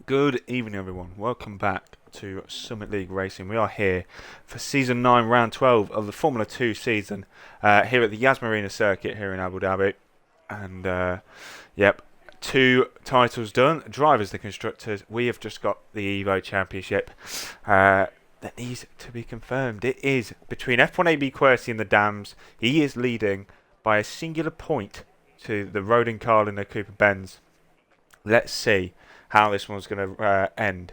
Good evening, everyone. Welcome back to Summit League Racing. We are here for Season 9, Round 12 of the Formula 2 season here at the Yas Marina circuit here in Abu Dhabi. And, yep, 2 titles done. Drivers, the constructors. We have just got the Evo Championship that needs to be confirmed. It is between F1 AB QWERTY and the Dams. He is leading by a singular point to the Rodin Carlin and Cooper Benz. Let's see how this one's going to end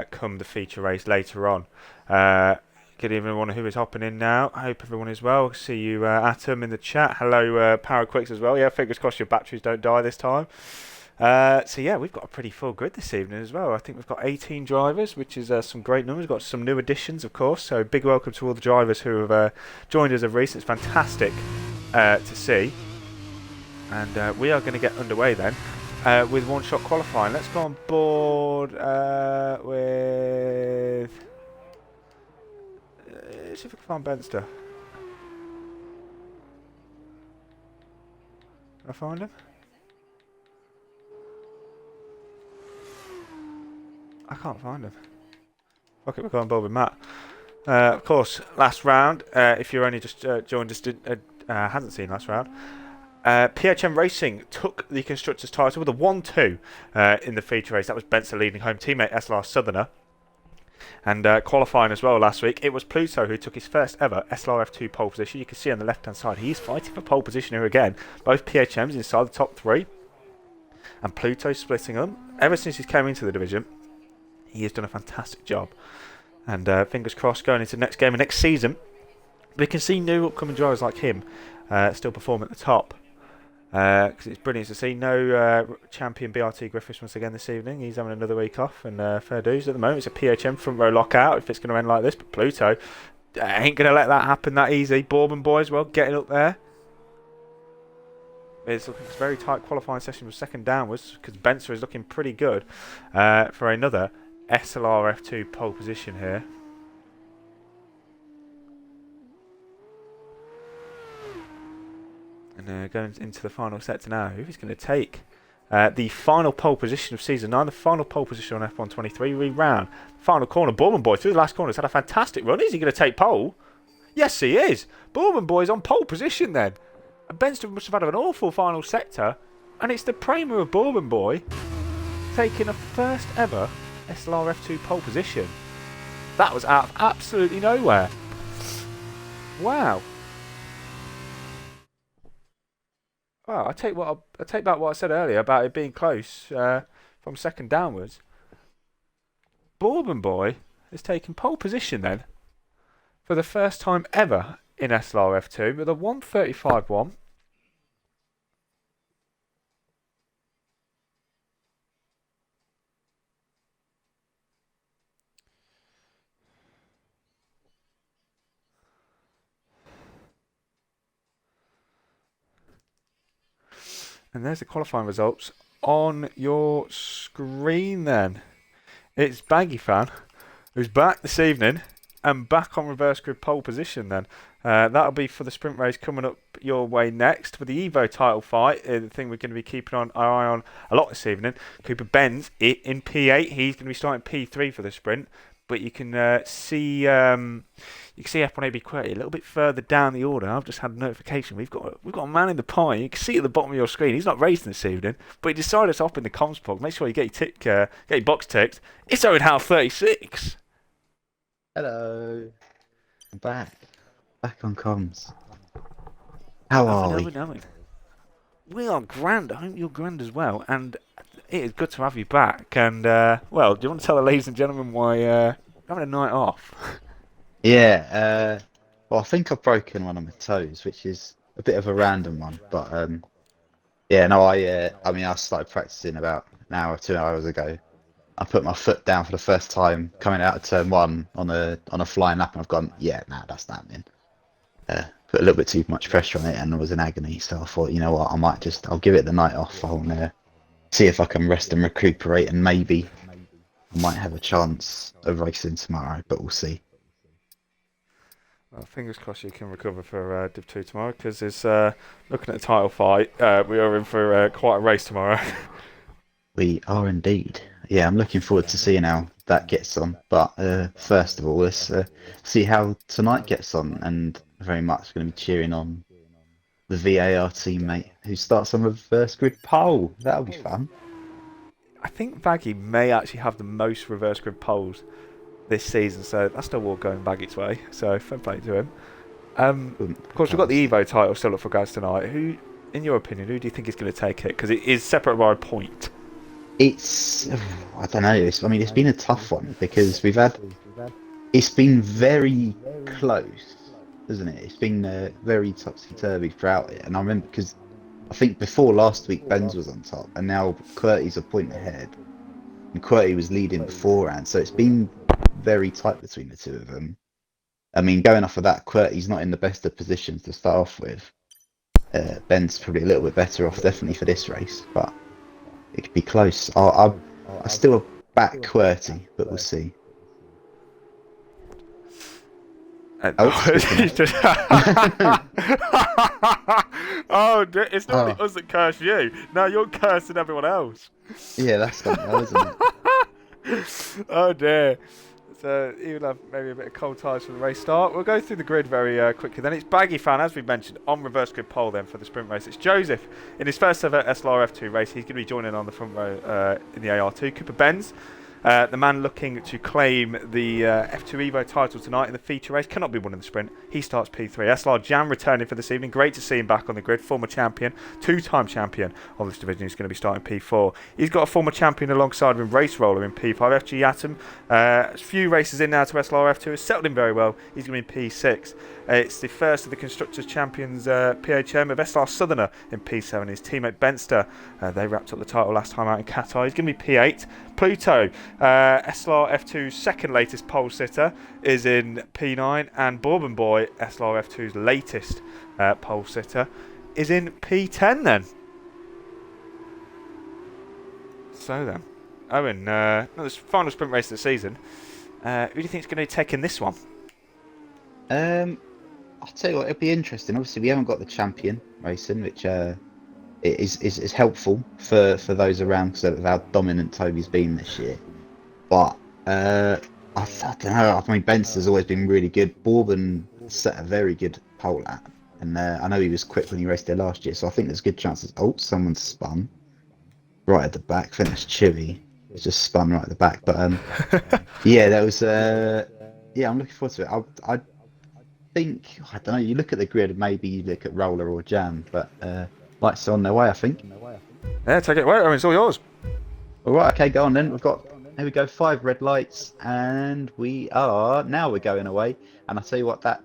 come the feature race later on. Good evening, everyone who is hopping in now. I hope everyone is well. See you, Atom, in the chat. Hello, Power Quicks as well. Yeah, fingers crossed your batteries don't die this time. So yeah, we've got a pretty full grid this evening as well. I think we've got 18 drivers, which is some great numbers. We've got some new additions, of course. So big welcome to all the drivers who have joined us of recent. It's fantastic to see. And we are going to get underway then. With one-shot qualifying. Let's go on board with... let's see if we can find Benster. Can I find him? I can't find him. Okay, we'll go on board with Matt. Of course, last round. If you're only just joined us, hasn't seen last round. PHM Racing took the Constructors' title with a 1-2 in the feature race. That was Benson leading home teammate SLR Southerner. And qualifying as well last week, it was Pluto who took his first ever SLR F2 pole position. You can see on the left-hand side, he's fighting for pole position here again. Both PHMs inside the top 3. And Pluto splitting them. Ever since he's came into the division, he has done a fantastic job. And fingers crossed going into the next game and next season, we can see new upcoming drivers like him still perform at the top. Because it's brilliant to see. No champion BRT Griffiths once again this evening. He's having another week off, and fair dues at the moment. It's a PHM front row lockout if it's going to end like this. But Pluto ain't going to let that happen that easy. Bourbon boys, well, getting up there. It's a very tight qualifying session from second downwards because Benser is looking pretty good for another SLR F2 pole position here. And going into the final sector now, who is going to take the final pole position of Season 9, the final pole position on F1 23, re-round. Final corner, Bourbon Boy through the last corner has had a fantastic run. Is he going to take pole? Yes, he is. Bourbon Boy's on pole position then. And Benster must have had an awful final sector, and it's the Premier of Bourbon Boy taking a first ever SLR F2 pole position. That was out of absolutely nowhere. Wow. Well, I take back what I said earlier about it being close from second downwards. Bourbon Boy has taken pole position then for the first time ever in SLR F2 with a 1:35.1. And there's the qualifying results on your screen then. It's Baggy Fan who's back this evening and back on reverse grid pole position then. That'll be for the sprint race coming up your way next. For the Evo title fight, the thing we're going to be keeping our eye on a lot this evening. Cooper Benz in P8. He's going to be starting P3 for the sprint. But you can see F1 AB QWERTY a little bit further down the order. I've just had a notification. We've got a man in the pie. You can see at the bottom of your screen. He's not racing this evening, but he decided to hop in the comms plug. Make sure you get your box ticked. It's Owen Howe 36. Hello. I'm back on comms. How are we? We are grand. I hope you're grand as well. And it is good to have you back. And, well, do you want to tell the ladies and gentlemen why you're having a night off? Yeah, well, I think I've broken one of my toes, which is a bit of a random one. But, yeah, no, I mean, I started practicing about an hour, 2 hours ago. I put my foot down for the first time coming out of turn 1 on a flying lap, and I've gone, yeah, nah, that's not happening. Put a little bit too much pressure on it, and I was in agony. So I thought, you know what, I'll give it the night off. I'll see if I can rest and recuperate, and maybe I might have a chance of racing tomorrow, but we'll see. Well, fingers crossed you can recover for Div 2 tomorrow, because it's looking at the title fight. We are in for quite a race tomorrow. We are indeed. yeah, I'm looking forward to seeing how that gets on. But first of all, let's see how tonight gets on, and very much going to be cheering on the VAR teammate who starts on reverse grid pole. That'll be fun. I think Baggy may actually have the most reverse grid poles this season, so that's still all going Baggy's way. So fair play to him. Wouldn't Of put course, we've got the past him. Evo title still up for grabs tonight. Who, in your opinion, who do you think is going to take it? Because it is separate by a point. It's I don't know. I mean, it's been a tough one because it's been very close, isn't it? It's been very topsy-turvy throughout it. And I remember because I think before last week, Benz was on top, and now QWERTY's a point ahead. And QWERTY was leading beforehand, so it's been very tight between the two of them. I mean, going off of that, QWERTY's not in the best of positions to start off with. Ben's probably a little bit better off, definitely for this race, but it could be close. I still back QWERTY, but we'll see. Oh, speaking Oh, it's normally oh, us that curse you. No, you're cursing everyone else. yeah, that's gone well, isn't it? Oh dear. So even have maybe a bit of cold ties for the race start. We'll go through the grid very quickly. Then it's Baggy fan, as we mentioned, on reverse grid pole. Then for the sprint race, it's Joseph in his first ever SLR F2 race. He's going to be joining on the front row in the AR2. Cooper Benz, the man looking to claim the F2 Evo title tonight in the feature race, cannot be won in the sprint. He starts P3. SLR Jam returning for this evening. Great to see him back on the grid. Former champion, two-time champion of this division. He's going to be starting P4. He's got a former champion alongside him, Race Roller in P5. FG Atom, a few races in now to SLR F2, has settled in very well. He's going to be in P6. It's the first of the Constructors Champions PHM of SLR Southerner in P7. His teammate Benster, they wrapped up the title last time out in Qatar. He's going to be P8. Pluto, SLR F2's second latest pole sitter, is in P9. And Bourbon Boy, SLR F2's latest pole sitter, is in P10 then. So then, Owen, the final sprint race of the season. Who do you think is going to be taking this one? I'll tell you what, it'll be interesting. Obviously, we haven't got the champion racing, which is helpful for those around because of how dominant Toby's been this year. But I don't know. I mean, Benson's always been really good. Bourbon set a very good pole lap, and I know he was quick when he raced there last year. So I think there's good chances. Oh, someone's spun right at the back. I think that's Chewy. He's just spun right at the back. But yeah, that was yeah. I'm looking forward to it. I think I don't know. You look at the grid, maybe you look at Roller or Jam, but lights are on their way. I think. Yeah, take it away. I mean, it's all yours. All right, okay, go on then. Here we go, 5 red lights, and we're going away. And I tell you what, that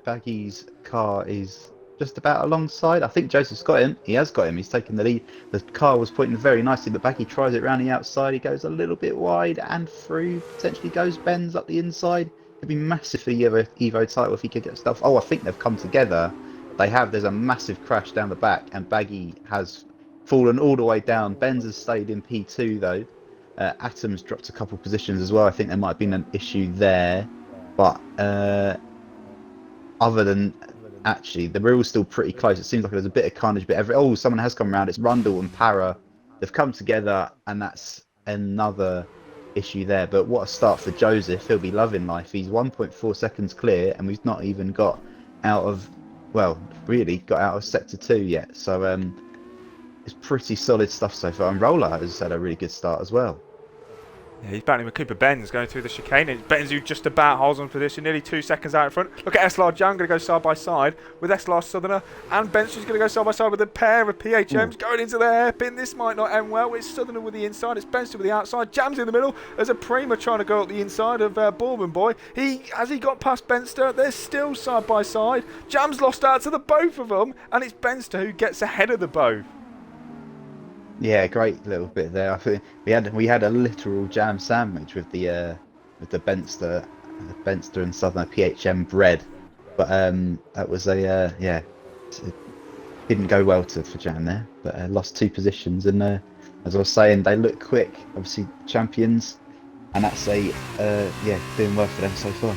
Baggy's car is just about alongside. I think Joseph's got him. He has got him. He's taken the lead. The car was pointing very nicely, but Baggy tries it round the outside. He goes a little bit wide and through. Potentially goes bends up the inside. It'd be massive for the Evo title if he could get stuff. Oh, I think they've come together. They have. There's a massive crash down the back, and Baggy has fallen all the way down. Benz has stayed in P2 though. Atom's dropped a couple positions as well. I think there might have been an issue there, but other than actually, they're all still pretty close. It seems like there's a bit of carnage, but someone has come around. It's Rundle and Para. They've come together, and that's another issue there. But what a start for Joseph. He'll be loving life. He's 1.4 seconds clear, and we've not even got out of sector 2 yet. So it's pretty solid stuff so far. And Roller has had a really good start as well. Yeah, he's battling with Cooper Benz going through the chicane. It's Benz who just about holds on position, nearly 2 seconds out in front. Look at SLR Jan going to go side by side with SLR Southerner, and Benz who's going to go side by side with a pair of PHMs going into the hairpin. This might not end well. It's Southerner with the inside, it's Benz with the outside. Jam's in the middle. There's a Prima trying to go up the inside of Bourbon Boy. Has he got past Benster? They're still side by side. Jam's lost out to the both of them, and it's Benster who gets ahead of the both. Yeah, great little bit there. I think we had a literal jam sandwich with the Benster and Southern PHM bread, but that was it didn't go well for Jam there, but lost 2 positions. And as I was saying, they look quick. Obviously champions, and that's doing well for them so far.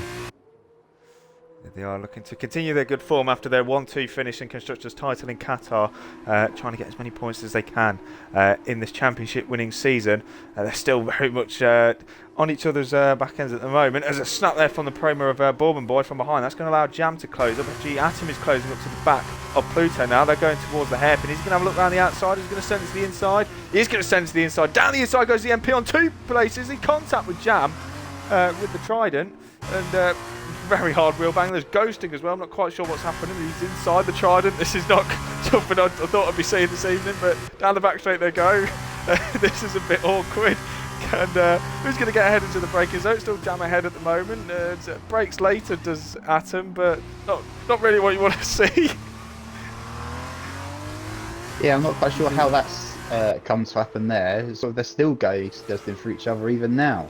They are looking to continue their good form after their 1-2 finish in Constructors' title in Qatar, trying to get as many points as they can in this championship winning season. They're still very much on each other's back ends at the moment. As a snap there from the promo of Bourbon Boy from behind, that's going to allow Jam to close up. Actually, Atom is closing up to the back of Pluto now. They're going towards the hairpin. He's going to have a look around the outside. He's going to send it to the inside. He's going to send it to the inside. Down the inside goes the MP on 2 places. In contact with Jam with the Trident. And very hard wheel bang. There's ghosting as well. I'm not quite sure what's happening. He's inside the Trident. This is not something I thought I'd be seeing this evening, but down the back straight they go. This is a bit awkward. And who's going to get ahead into the braking zone? Still Jam ahead at the moment. Brakes later does Atom, but not really what you want to see. Yeah, I'm not quite sure how that's come to happen there. So they're still going destined for each other even now.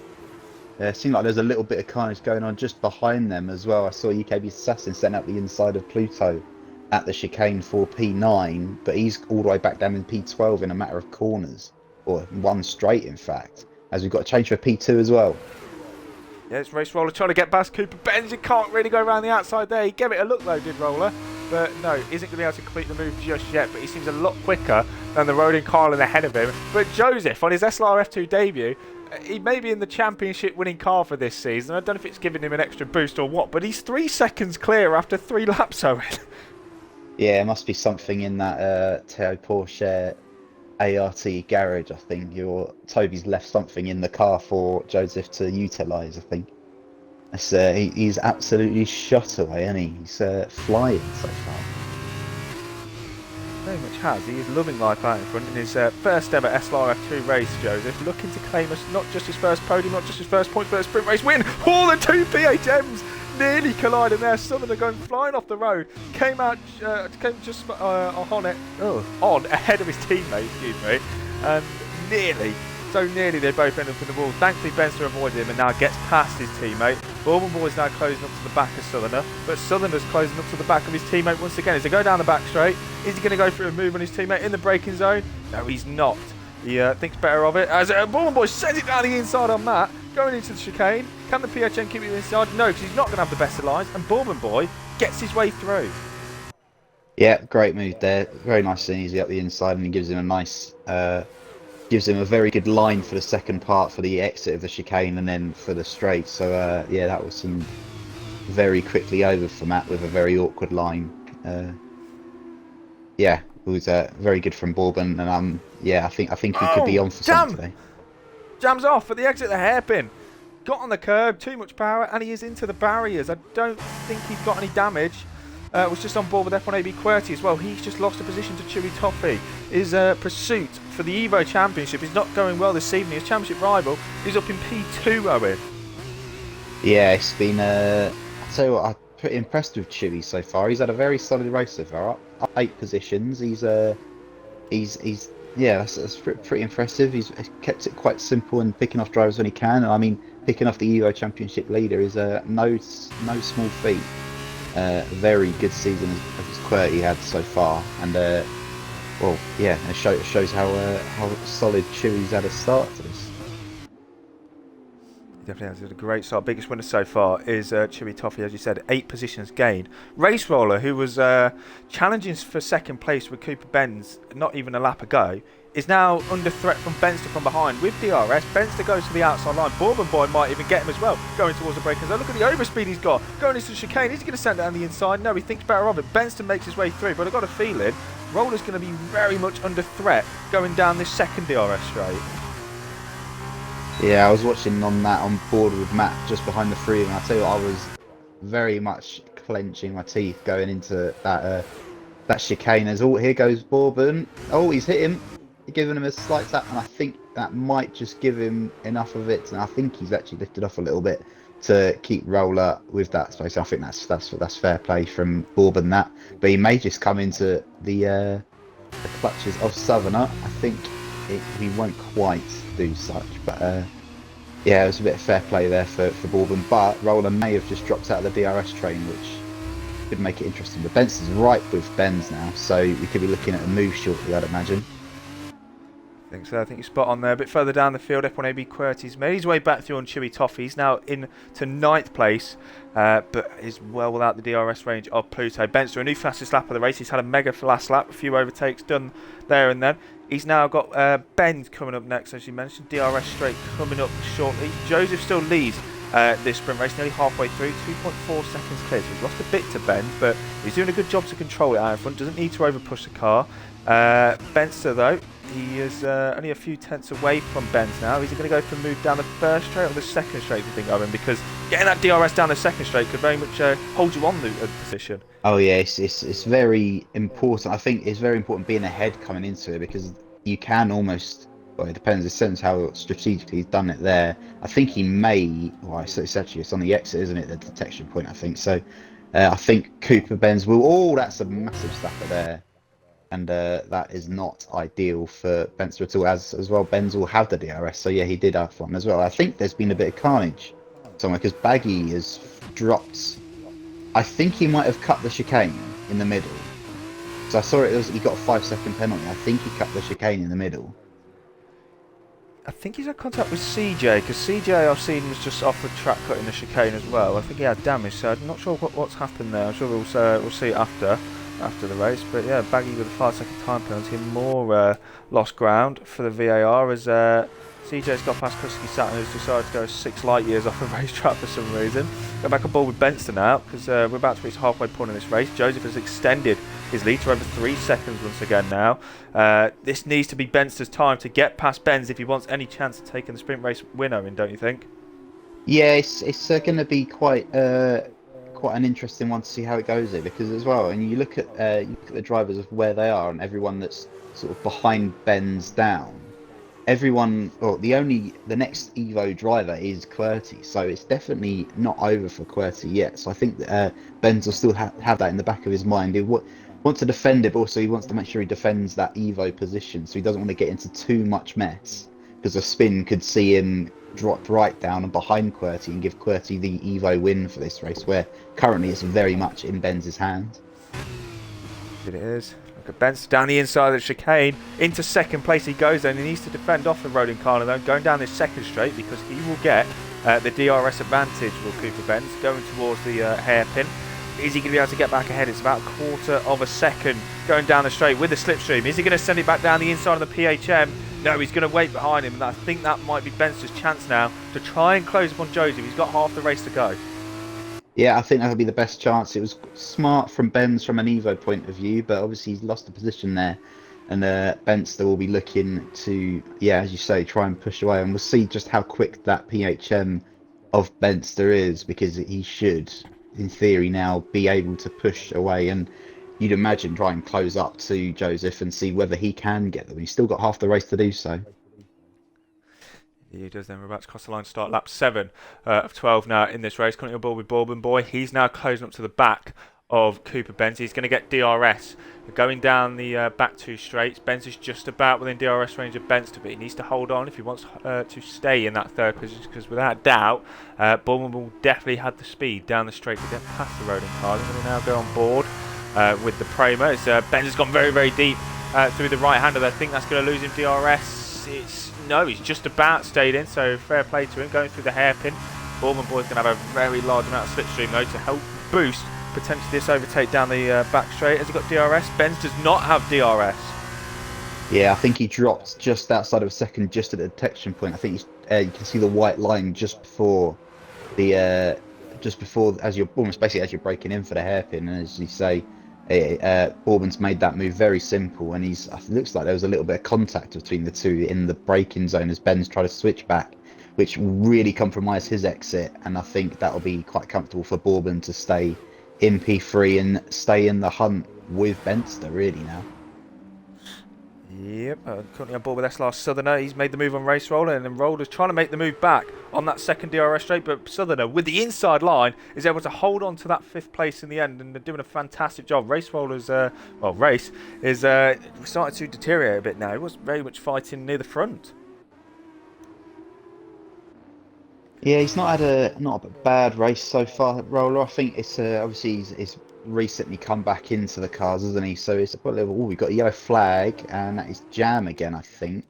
It seemed like there's a little bit of carnage going on just behind them as well. I saw UKB Assassin setting up the inside of Pluto at the chicane for P9, but he's all the way back down in P12 in a matter of corners, or one straight in fact, as we've got a change for P2 as well. Yeah, it's Race Roller trying to get past Cooper Benz. He can't really go around the outside there. He gave it a look though, did Roller, but no, isn't going to be able to complete the move just yet, but he seems a lot quicker than the Rodin Carlin ahead of him. But Joseph, on his SLR F2 debut, he may be in the championship winning car for this season. I don't know if it's giving him an extra boost or what, but he's 3 seconds clear after 3 laps, Owen. Yeah, it must be something in that Teo Porsche ART garage, I think. Toby's left something in the car for Joseph to utilise, I think. He's absolutely shot away, isn't he? He's flying so far. Very much has. He is loving life out in front in his first ever SLR F2 race, Joseph. Looking to claim us not just his first podium, not just his first point, but a sprint race win. All the 2 PHMs nearly colliding there. Southern are going flying off the road. Came just on ahead of his teammate, excuse me. And nearly they both end up in the wall. Thankfully Benster avoided him and now gets past his teammate. Bourbon Boy's now closing up to the back of Southerner, but Southerner's closing up to the back of his teammate once again. As they go down the back straight, is he going to go for a move on his teammate in the braking zone? No, he's not. He thinks better of it. As Bourbon Boy sends it down the inside on Matt, going into the chicane. Can the PHN keep it inside? No, because he's not going to have the best of lines, and Bourbon Boy gets his way through. Yeah, great move there. Very nice and easy up the inside, and he gives him a nice... gives him a very good line for the second part for the exit of the chicane and then for the straight. So yeah, that was some very quickly over for Matt with a very awkward line. Yeah, it was very good from Bourbon, and yeah, I think he could be on for something today. Jams off at the exit of the hairpin. Got on the curb, too much power, and he is into the barriers. I don't think he's got any damage. Was just on board with F1 AB QWERTY as well. He's just lost a position to Chewy Toffee. His pursuit for the Evo Championship is not going well this evening. His championship rival is up in P2, Owen. Yeah, it's been... I'll tell you what, I'm pretty impressed with Chewy so far. He's had a very solid race so far. Up 8 positions. He's yeah, that's pretty impressive. He's kept it quite simple and picking off drivers when he can. I mean, picking off the Evo Championship leader is no small feat. Very good season as QWERTY had so far, and well, yeah, it shows how solid Chewy's had a start to this. He definitely has had a great start. Biggest winner so far is Chewy Toffee, as you said, 8 positions gained. Race Roller, who was challenging for second place with Cooper Benz not even a lap ago, is now under threat from Benster from behind with DRS. Benster goes to the outside line. Bourbon Boy might even get him as well, going towards the breakers. Look at the overspeed he's got, going into the chicane. Is he going to send it down the inside? No, he thinks better of it. Benster makes his way through, but I've got a feeling Roller's going to be very much under threat going down this second DRS straight. Yeah, I was watching on board with Matt just behind the three, and I tell you what, I was very much clenching my teeth going into that chicane. As here goes Bourbon. Oh, he's hit him. Giving him a slight tap, and I think that might just give him enough of it, and I think he's actually lifted off a little bit to keep Roller with that space. I think that's fair play from Bourbon, that, but he may just come into the clutches of Southerner. I think he won't quite do such, but yeah, it was a bit of fair play there for Bourbon, but Roller may have just dropped out of the DRS train, which could make it interesting. But Benson's right with Benz now, so we could be looking at a move shortly, I'd imagine. think so. I think you're spot on there. A bit further down the field, F1AB QWERTY's made his way back through on Chewy Toffee. He's now in to 9th place, but is well without the DRS range of Pluto. Benster, a new fastest lap of the race. He's had a mega last lap, a few overtakes done there and then. He's now got Ben coming up next, as you mentioned. DRS straight coming up shortly. Joseph still leads this sprint race, nearly halfway through, 2.4 seconds clear. So he's lost a bit to Ben, but he's doing a good job to control it out in front. Doesn't need to over push the car. Benster, though, he is only a few tenths away from Benz now. Is he going to go for a move down the first straight or the second straight, do you think, Owen? Because getting that DRS down the second straight could very much hold you on the position. Oh yeah, it's very important. I think it's very important being ahead coming into it, because you can almost, well, it depends, it depends how strategically he's done it there. I think he may, well, it's on the exit, isn't it, the detection point, I think. So I think Cooper Benz will, oh, that's a massive slapper there. And that is not ideal for Benster at all, as well. Benz will have the DRS, so yeah, he did have one as well. I think there's been a bit of carnage somewhere, because Baggy has dropped. I think he might have cut the chicane in the middle. So I saw he got a 5-second penalty. I think he cut the chicane in the middle. I think he's had contact with CJ, because CJ I've seen was just off the track cutting the chicane as well. I think he had damage, so I'm not sure what's happened there. I'm sure we'll see it after the race. But yeah, Baggy with a 5-second time penalty and more lost ground for the VAR, as CJ's got past Husky Saturn, who's decided to go 6 light years off the racetrack for some reason. Go back on board with Benster now, because we're about to reach the halfway point in this race. Joseph has extended his lead to over 3 seconds once again now. This needs to be Benster's time to get past Benz if he wants any chance of taking the sprint race winner in, don't you think? Yeah, it's going to be quite an interesting one to see how it goes there, because as well, and you look at the drivers of where they are, and everyone that's sort of behind Benz down. Everyone, or the next Evo driver is QWERTY, so it's definitely not over for QWERTY yet. So I think that Benz will still have that in the back of his mind. He wants to defend it, but also he wants to make sure he defends that Evo position, so he doesn't want to get into too much mess, because a spin could see him drop right down and behind QWERTY and give QWERTY the Evo win for this race, where currently it's very much in Benz's hands. It is. Look at Benz down the inside of the chicane. Into second place he goes, and he needs to defend off the road in Carlin, though, going down this second straight, because he will get the DRS advantage, will Cooper Benz, going towards the hairpin. Is he going to be able to get back ahead? It's about a quarter of a second going down the straight with the slipstream. Is he going to send it back down the inside of the PHM? No, he's going to wait behind him, and I think that might be Benz's chance now to try and close upon Joseph. He's got half the race to go. Yeah, I think that'll be the best chance. It was smart from Benz from an Evo point of view, but obviously he's lost the position there, and Benster will be looking to, yeah, as you say, try and push away, and we'll see just how quick that PHM of Benster is, because he should, in theory, now be able to push away, and you'd imagine try and close up to Joseph and see whether he can get them. He's still got half the race to do so. He does. Then we're about to cross the line, start lap 7 of 12 now in this race. Coming on board with Bourbon Boy. He's now closing up to the back of Cooper Benz. He's going to get DRS. Going down the back 2 straights. Benz is just about within DRS range of Benz, but he needs to hold on if he wants to stay in that third position, because without doubt, Bourbon will definitely have the speed down the straight to get past the road in Carlin. Going to now go on board with the Prema. Benz has gone very, very deep through the right-hander. I think that's going to lose him DRS. No, he's just about stayed in, so fair play to him, going through the hairpin. Bourbon Boy's going to have a very large amount of slipstream, though, to help boost potentially this overtake down the back straight. Has he got DRS? Benz does not have DRS. Yeah, I think he dropped just outside of a second, just at the detection point. I think you can see the white line just before as you're almost basically as you're breaking in for the hairpin, and as you say, Bourbon's made that move very simple, and it looks like there was a little bit of contact between the two in the braking zone as Ben's tried to switch back, which really compromised his exit, and I think that'll be quite comfortable for Bourbon to stay in P3 and stay in the hunt with Benster really now. Yep, currently on board with SLR Southerner. He's made the move on Race Roller, and then Roller's trying to make the move back on that second DRS straight, but Southerner, with the inside line, is able to hold on to that 5th place in the end, and they're doing a fantastic job. Race Roller's, Race is starting to deteriorate a bit now. He was very much fighting near the front. Yeah, he's not had not a bad race so far, Roller. I think it's obviously he's recently come back into the cars, hasn't he? So it's a little. Oh, we've got a yellow flag, and that is jam again, I think.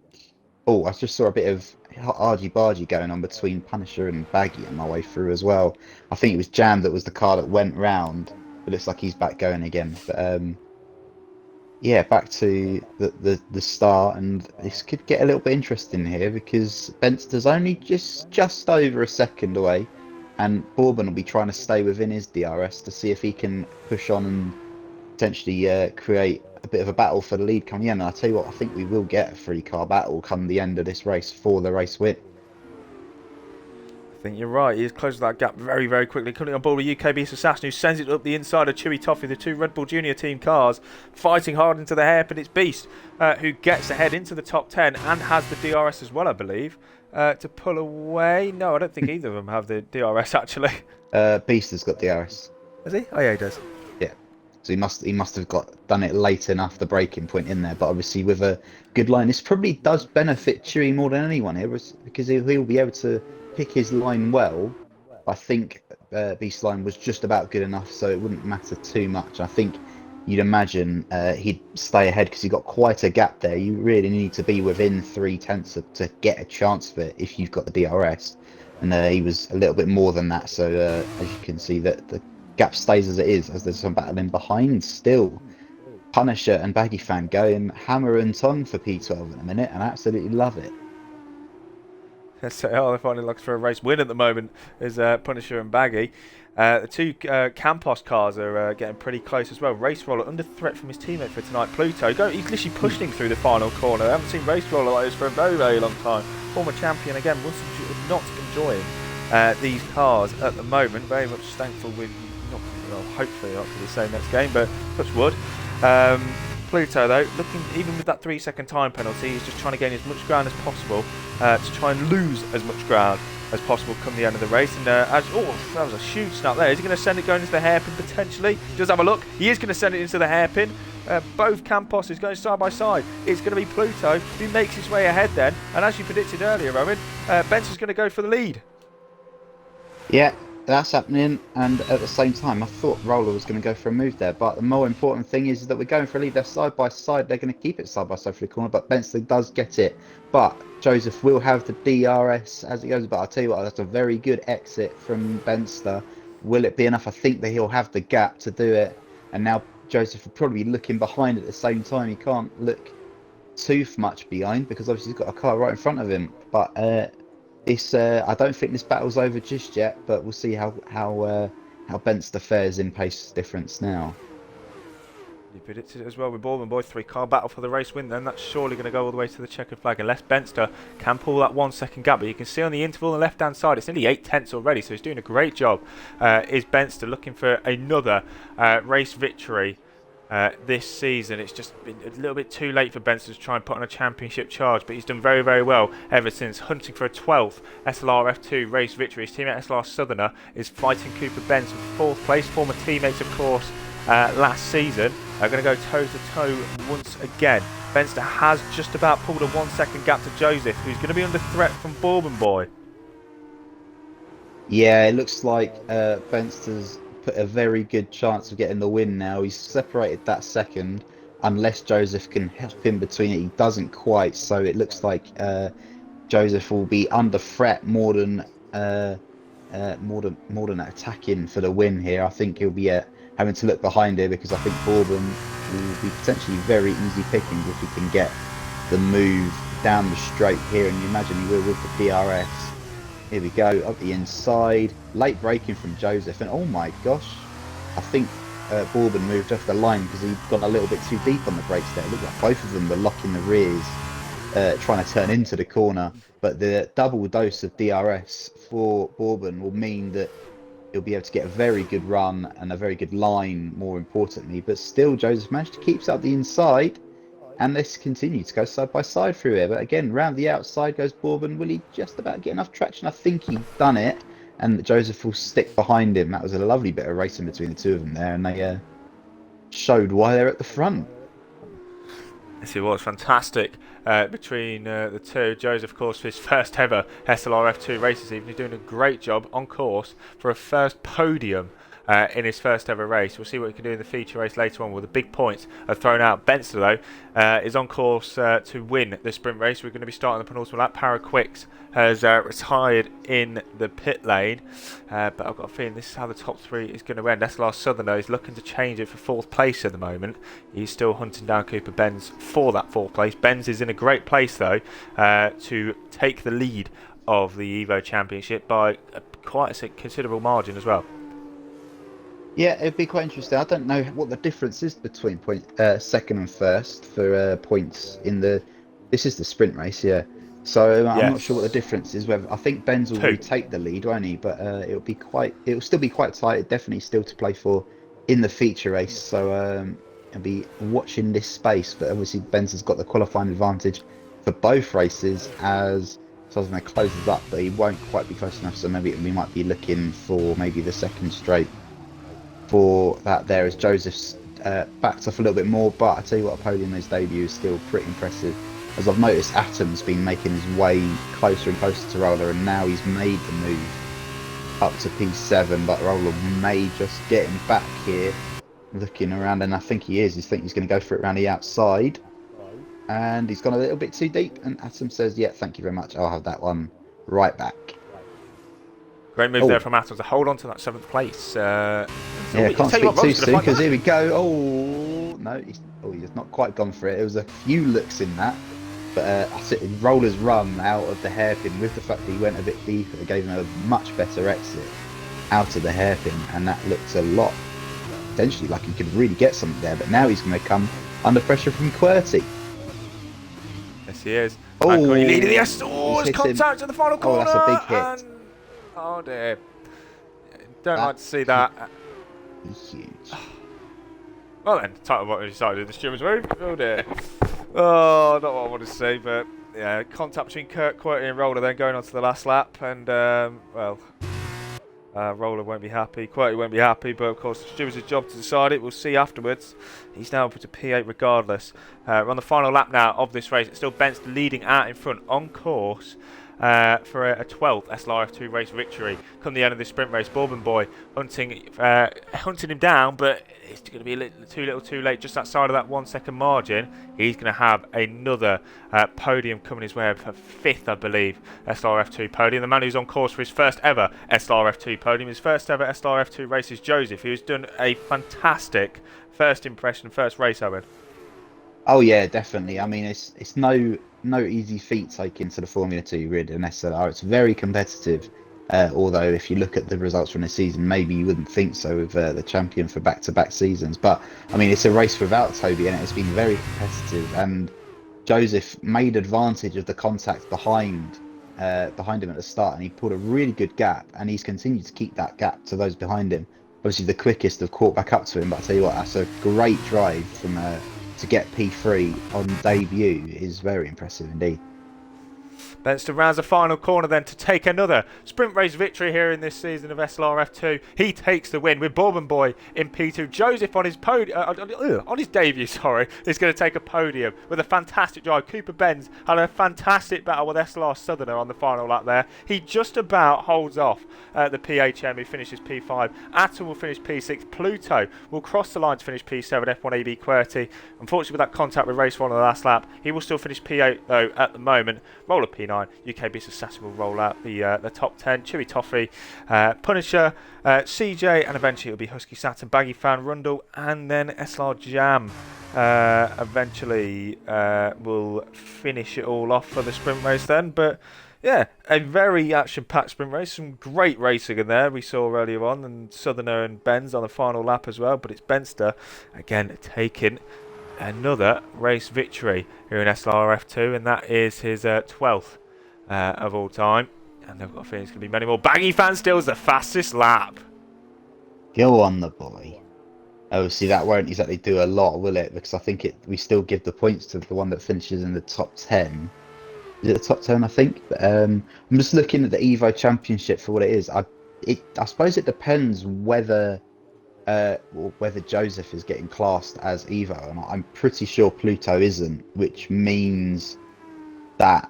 Oh, I just saw a bit of argy-bargy going on between Punisher and Baggy on my way through as well. I think it was Jam that was the car that went round. It looks like he's back going again. But yeah, back to the start, and this could get a little bit interesting here because Benster's only just over a second away, and Bourbon will be trying to stay within his DRS to see if he can push on and potentially create a bit of a battle for the lead coming in. And I tell you what, I think we will get a three-car battle come the end of this race for the race win. I think you're right. He's closed that gap very, very quickly. Coming on board with UKB Assassin, who sends it up the inside of Chewy Toffee, the two Red Bull Junior team cars, fighting hard into the hairpin. It's Beast, who gets ahead into the top 10 and has the DRS as well, I believe, to pull away. No, I don't think either of them have the DRS, actually. Beast has got DRS. Has he? Oh, yeah, he does. Yeah. So he must have done it late enough, the breaking point in there. But obviously with a good line, this probably does benefit Chewy more than anyone here, because he'll be able to pick his line well. I think Beast's line was just about good enough, so it wouldn't matter too much. I think you'd imagine he'd stay ahead because you've got quite a gap there. You really need to be within 3/10 to get a chance of it if you've got the DRS. And he was a little bit more than that, so as you can see, that the gap stays as it is, as there's some battling behind still. Punisher and Baggy Fan going hammer and tongue for P12 in a minute, and I absolutely love it. So they're finding looks for a race win at the moment is Punisher and Baggy. The two Campos cars are getting pretty close as well. Race Roller under threat from his teammate for tonight, Pluto. He's literally pushing through the final corner. I haven't seen Race Roller like this for a very, very long time. Former champion again, not enjoying these cars at the moment. Very much thankful with, hopefully not to be the same next game, but touch wood. Pluto though, looking even with that 3-second time penalty, he's just trying to gain as much ground as possible to try and lose as much ground as possible come the end of the race. And that was a huge snap there. Is he going to send it going into the hairpin potentially? He does have a look. He is going to send it into the hairpin. Both Campos is going side by side. It's going to be Pluto who makes his way ahead then. And as you predicted earlier, Rowan, Benson's going to go for the lead. Yeah, that's happening, and at the same time I thought Roller was going to go for a move there, but the more important thing is that we're going for a lead. They're side by side, they're going to keep it side by side for the corner, but Benson does get it. But Joseph will have the DRS as it goes, but I'll tell you what, that's a very good exit from Benster. Will it be enough? I think that he'll have the gap to do it, and now Joseph will probably be looking behind at the same time. He can't look too much behind because obviously he's got a car right in front of him, but I don't think this battle's over just yet, but we'll see how Benster fares in pace difference now. You predicted it as well with Baldwin Boy. 3-car battle for the race win then. That's surely going to go all the way to the checkered flag unless Benster can pull that 1-second gap. But you can see on the interval on the left-hand side, it's nearly 8/10 already, so he's doing a great job. Is Benster looking for another race victory this season? It's just been a little bit too late for Benson to try and put on a championship charge, but he's done very, very well ever since, hunting for a 12th SLR F2 race victory. His teammate SLR Southerner is fighting Cooper Benz for 4th place. Former teammates, of course, last season are going to go toe-to-toe once again. Benster has just about pulled a 1-second gap to Joseph, who's going to be under threat from Bourbon Boy. Yeah, it looks like Benster's put a very good chance of getting the win now. He's separated that second, unless Joseph can help him between it. He doesn't quite, so it looks like Joseph will be under threat more than attacking for the win here. I think he'll be having to look behind here because I think Bourbon will be potentially very easy pickings if he can get the move down the straight here, and you imagine he will with the DRS. Here we go, up the inside, late braking from Joseph, and oh my gosh, I think Bourbon moved off the line because he'd gone a little bit too deep on the brakes there. It looked like both of them were locking the rears, trying to turn into the corner, but the double dose of DRS for Bourbon will mean that he'll be able to get a very good run and a very good line, more importantly, but still Joseph managed to keep up the inside. And let's continue to go side by side through here. But again, round the outside goes Bourbon. Will he just about get enough traction? I think he's done it. And Joseph will stick behind him. That was a lovely bit of racing between the two of them there. And they showed why they're at the front. Yes, it was fantastic between the two. Joseph, of course, for his first ever SLR F2 race this evening, doing a great job on course for a first podium in his first ever race. We'll see what he can do in the feature race later on. Well, the big points are thrown out. Benster, though, is on course to win the sprint race. We're going to be starting the penultimate lap. Paraquicks has retired in the pit lane, but I've got a feeling this is how the top three is going to end. SLR Southerner is looking to change it for fourth place at the moment. He's still hunting down Cooper Benz for that fourth place. Benz is in a great place, though, to take the lead of the Evo Championship by quite a considerable margin as well. Yeah, it'd be quite interesting. I don't know what the difference is between second and first for points in the. This is the sprint race, yeah. So I'm not sure what the difference is. Whether I think Benz will retake the lead, won't he? But it'll still be quite tight. Definitely still to play for in the feature race. So I'll be watching this space. But obviously Benz has got the qualifying advantage for both races as Sosna closes up, but he won't quite be close enough. So maybe we might be looking for maybe the second straight for that there as Joseph's backed off a little bit more. But I tell you what, a podium in his debut is still pretty impressive. As I've noticed, Atom's been making his way closer and closer to Roller, and now he's made the move up to P7, but Roller may just get him back here, looking around, and I think he is. I think he's going to go for it around the outside, and he's gone a little bit too deep, and Atom says, yeah, thank you very much, I'll have that one right back. Great move there from Atom to hold on to that 7th place. Yeah, can't speak too soon, because here we go. Oh, no, he's not quite gone for it. There was a few looks in that. But Roller's run out of the hairpin, with the fact that he went a bit deeper, it gave him a much better exit out of the hairpin, and that looks a lot, potentially like he could really get something there. But now he's going to come under pressure from QWERTY. Yes, he is. Oh, he's leading the S. It's contact in the final corner. Oh, that's a big hit. Oh dear. Don't like to see that. Huge. Well then, title what we decided the stewards move. Oh dear. Oh, not what I want to say, but yeah, contact between QWERTY and Roller then going on to the last lap, and Roller won't be happy, QWERTY won't be happy, but of course the stewards' job to decide it. We'll see afterwards. He's now up to P8 regardless. We're on the final lap now of this race. It's still Benz leading out in front on course. For a 12th SLR-F2 race victory come the end of this sprint race. Bourbon Boy hunting him down, but it's going to be a little too late. Just outside of that 1 second margin, he's going to have another podium coming his way, a 5th, I believe, SLR-F2 podium. The man who's on course for his first ever SLR-F2 podium, his first ever SLR-F2 race is Joseph, who's done a fantastic first impression, first race, Owen. Oh yeah, definitely. I mean, it's no easy feat taking to the Formula 2 grid and SLR. It's very competitive. Although if you look at the results from this season, maybe you wouldn't think so with the champion for back-to-back seasons. But I mean, it's a race without Toby, and it's been very competitive. And Joseph made advantage of the contact behind him at the start, and he pulled a really good gap, and he's continued to keep that gap to those behind him. Obviously, the quickest have caught back up to him, but I tell you what, that's a great drive from to get P3 on debut is very impressive indeed. Benster rounds the final corner then to take another sprint race victory here in this season of SLR F2. He takes the win with Bourbon Boy in P2. Joseph on his on his debut, is going to take a podium with a fantastic drive. Cooper Benz had a fantastic battle with SLR Southerner on the final lap there. He just about holds off the PHM, who finishes P5. Atom will finish P6. Pluto will cross the line to finish P7. F1AB QWERTY, unfortunately with that contact with race 1 on the last lap, he will still finish P8 though at the moment. Roller P9. UK Business Assassin will roll out the top 10. Chewy Toffee, Punisher, CJ, and eventually it'll be Husky Saturn, Baggy Fan, Rundle, and then SLR Jam eventually will finish it all off for the sprint race then. But yeah, a very action-packed sprint race. Some great racing in there we saw earlier on, and Southerner and Benz on the final lap as well. But it's Benster again taking another race victory here in SLR F2, and that is his 12th of all time. And they've got a feeling it's going to be many more. Baggy Fan steals the fastest lap. Go on, the boy. Obviously, that won't exactly do a lot, will it? Because I think we still give the points to the one that finishes in the top 10. Is it the top 10, I think? But, I'm just looking at the Evo Championship for what it is. I suppose it depends whether Joseph is getting classed as Evo, and I'm pretty sure Pluto isn't, which means that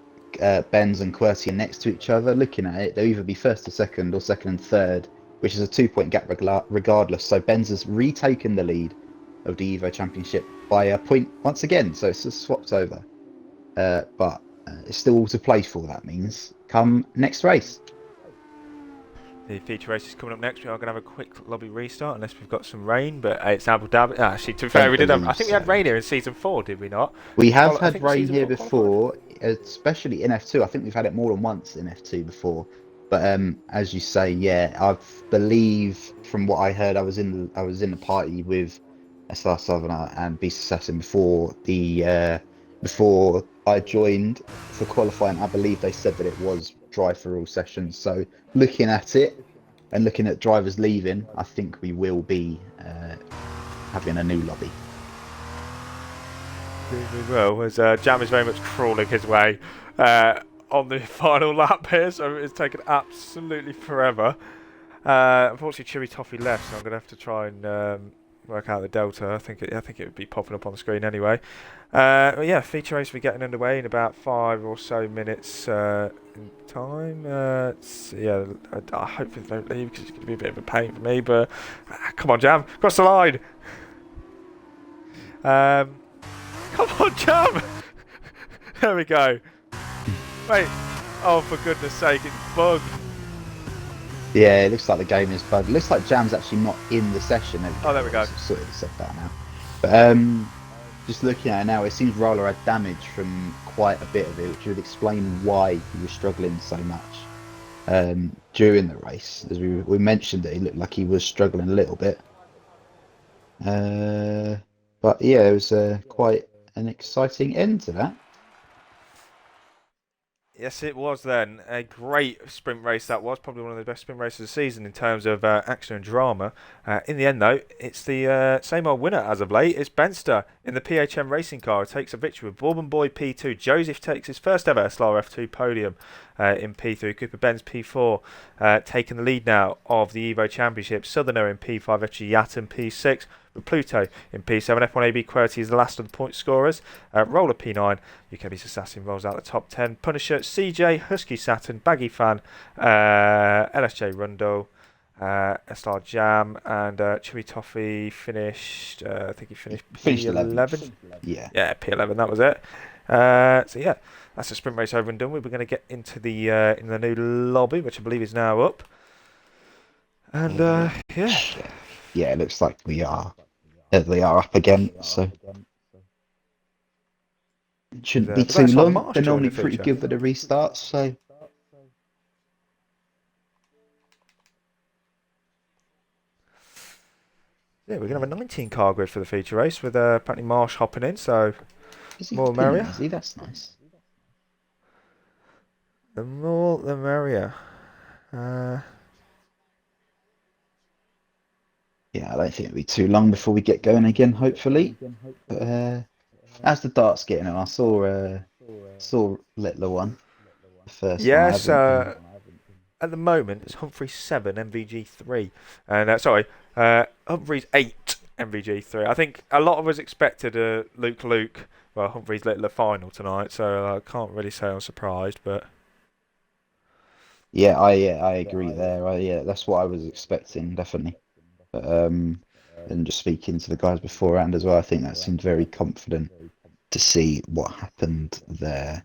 Benz and QWERTY are next to each other. Looking at it, they'll either be first or second, or second and third which is a 2 point gap regardless. So Benz has retaken the lead of the Evo Championship by a point once again. So it's just swapped over. But it's still all to play for, that means, come next race. The feature race is coming up next. We are going to have a quick lobby restart unless we've got some rain, but it's Abu Dhabi. Actually, to be fair, Don't we did have. I believe think we had so. rain here in season 4, did we not? We have I had think rain season here 4 qualified. before, especially in F2. I think we've had it more than once in F2 before. But as you say, yeah, I believe from what I heard, I was in the party with SLR Southerner and Beast Assassin before I joined for qualifying. I believe they said that it was dry for all sessions. So looking at it and looking at drivers leaving, I think we will be having a new lobby. We will, as Jam is very much crawling his way on the final lap here, so it's taken absolutely forever. Unfortunately, Chewy Toffee left, so I'm going to have to try and work out the delta. I think it would be popping up on the screen anyway. But yeah, feature race will be getting underway in about 5 or so minutes in time. Yeah, I hope they don't leave because it's going to be a bit of a pain for me. But come on, Jam, cross the line. Come on, Jam. There we go. Wait. Oh, for goodness sake, it's bugged. Yeah, it looks like the game is bugged. It looks like Jam's actually not in the session. Oh, there we go. Sorted itself out now. But just looking at it now, it seems Roller had damage from quite a bit of it, which would explain why he was struggling so much during the race. As we mentioned that he looked like he was struggling a little bit. But yeah, it was quite an exciting end to that. Yes, it was then. A great sprint race that was. Probably one of the best sprint races of the season in terms of action and drama. In the end, though, it's the same old winner as of late. It's Benster in the PHM racing car. It takes a victory with Bourbon Boy P2. Joseph takes his first ever SLR F2 podium in P3. Cooper Benz P4 taking the lead now of the Evo Championship. Southerner in P5. FG Yatten P6. With Pluto in P7, F1AB QWERTY is the last of the point scorers. Roller P9, UKB's Assassin rolls out the top 10. Punisher, CJ, Husky Saturn, Baggy Fan, LSJ Rundle, SLR Jam, and Chewy Toffee finished. I think he finished P11. Yeah. Yeah, P11. That was it. So yeah, that's the sprint race over and done with. We're going to get into the in the new lobby, which I believe is now up. And yeah. Yeah, it looks like we are up again, so it shouldn't be too long. They're normally pretty good with the restarts, so yeah, we're gonna have a 19 car grid for the feature race with apparently Marsh hopping in, so more the merrier. Is he? That's nice. The more the merrier. Yeah, I don't think it'll be too long before we get going again, hopefully. But as the darts getting on, I saw Littler one. The first yes, one at the moment it's Humphreys 7, MVG 3. And Humphreys 8, MVG 3. I think a lot of us expected a Luke, Humphreys Littler final tonight, so I can't really say I'm surprised, but yeah, I agree there. Yeah, that's what I was expecting, definitely. But and just speaking to the guys beforehand as well, I think that seemed very confident to see what happened there.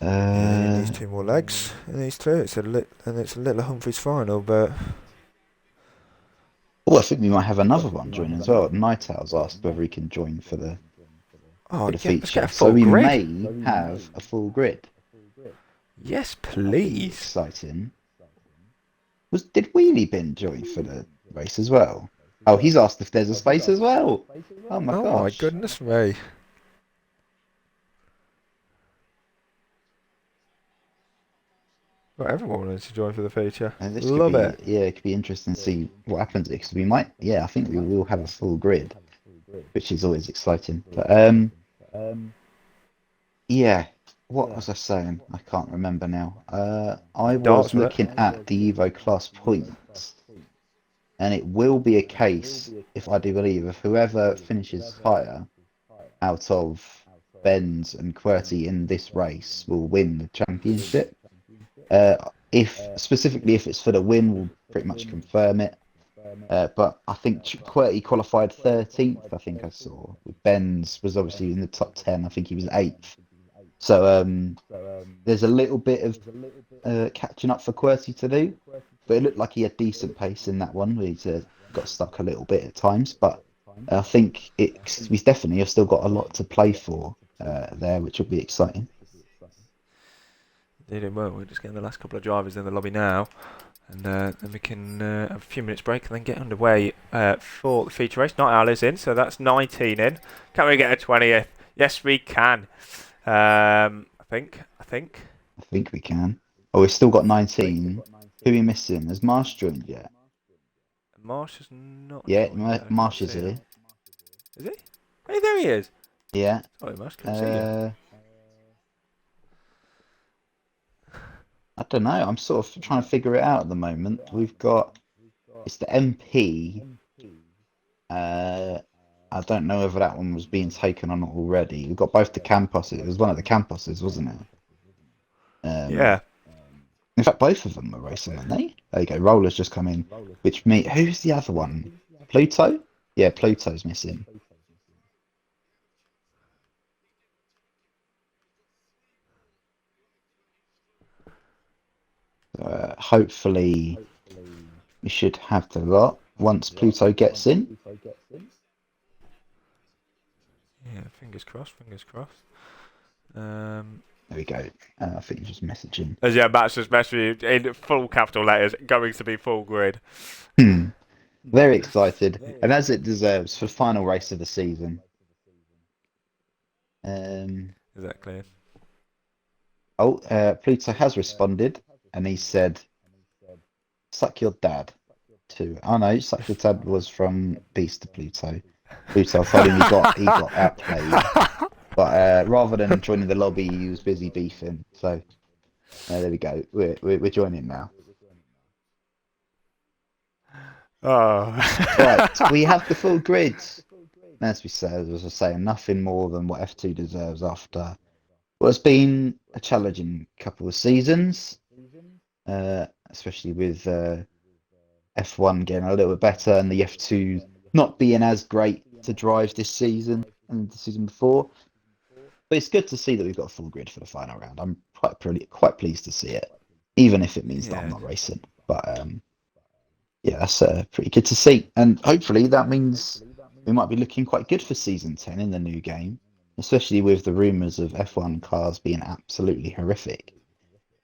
He needs 2 more legs. It needs 2. It's a Littler Humphreys final, but I think we might have another one join as well. Night Owl's asked whether he can join for the feature, so we may have a full grid. Yes, please. Exciting. Did Wheelie Bin join for the race as well? Oh, he's asked if there's a space as well. Oh my gosh. Oh my goodness me. Well, everyone wants to join for the feature. Love it. Yeah, it could be interesting to see what happens because we might. Yeah, I think we will have a full grid, which is always exciting. But yeah. What was I saying? I can't remember now. I was looking at the Evo class points, and it will be a case, if I do believe, of whoever finishes higher out of Benz and QWERTY in this race will win the championship. if specifically if it's for the win, we'll pretty much confirm it. But I think QWERTY qualified 13th. I think I saw. With Benz was obviously in the top 10. I think he was 8th. So there's a little bit of catching up for QWERTY to do, but it looked like he had decent pace in that one. He's got stuck a little bit at times, but I think we definitely have still got a lot to play for there, which will be exciting. They did well. We're just getting the last couple of drivers in the lobby now, and then we can have a few minutes break and then get underway for the feature race. Night Owl is in, so that's 19 in. Can we get a 20th? Yes, we can. I think. I think we can. Oh, we've still got 19. Who are we missing? Has Marsh joined yet? Marsh is not. Yeah, joined. Marsh is here. Is he? Hey, there he is. Yeah. Sorry, Marsh, couldn't see you. I don't know. I'm sort of trying to figure it out at the moment. We've got it's the MP. I don't know whether that one was being taken on already. We've got both the Camposes. It was one of the Camposes, wasn't it? Yeah. In fact, both of them are racing, aren't they? There you go. Roller's just come in. Who's the other one? Pluto? Yeah, Pluto's missing. Hopefully, we should have the lot once Pluto gets in. Yeah, fingers crossed, fingers crossed. There we go. I think you're just messaging. Yeah, Matt's just messaging in full capital letters, going to be full grid. Very excited, and as it deserves for the final race of the season. Exactly. Oh, Pluto has responded, and he said, "Suck your dad." Oh no, "Suck your dad" was from Beast to Pluto. Pluto told him he got outplayed, but rather than joining the lobby, he was busy beefing. So there we go. We're joining now. Oh, right. We have the full grid. As I was saying, nothing more than what F2 deserves after what's been a challenging couple of seasons, especially with F1 getting a little bit better and the F2 not being as great to drive this season and the season before. But it's good to see that we've got a full grid for the final round. I'm quite pleased to see it, even if it means that I'm not racing. But yeah, that's pretty good to see, and hopefully that means we might be looking quite good for season 10 in the new game, especially with the rumours of F1 cars being absolutely horrific.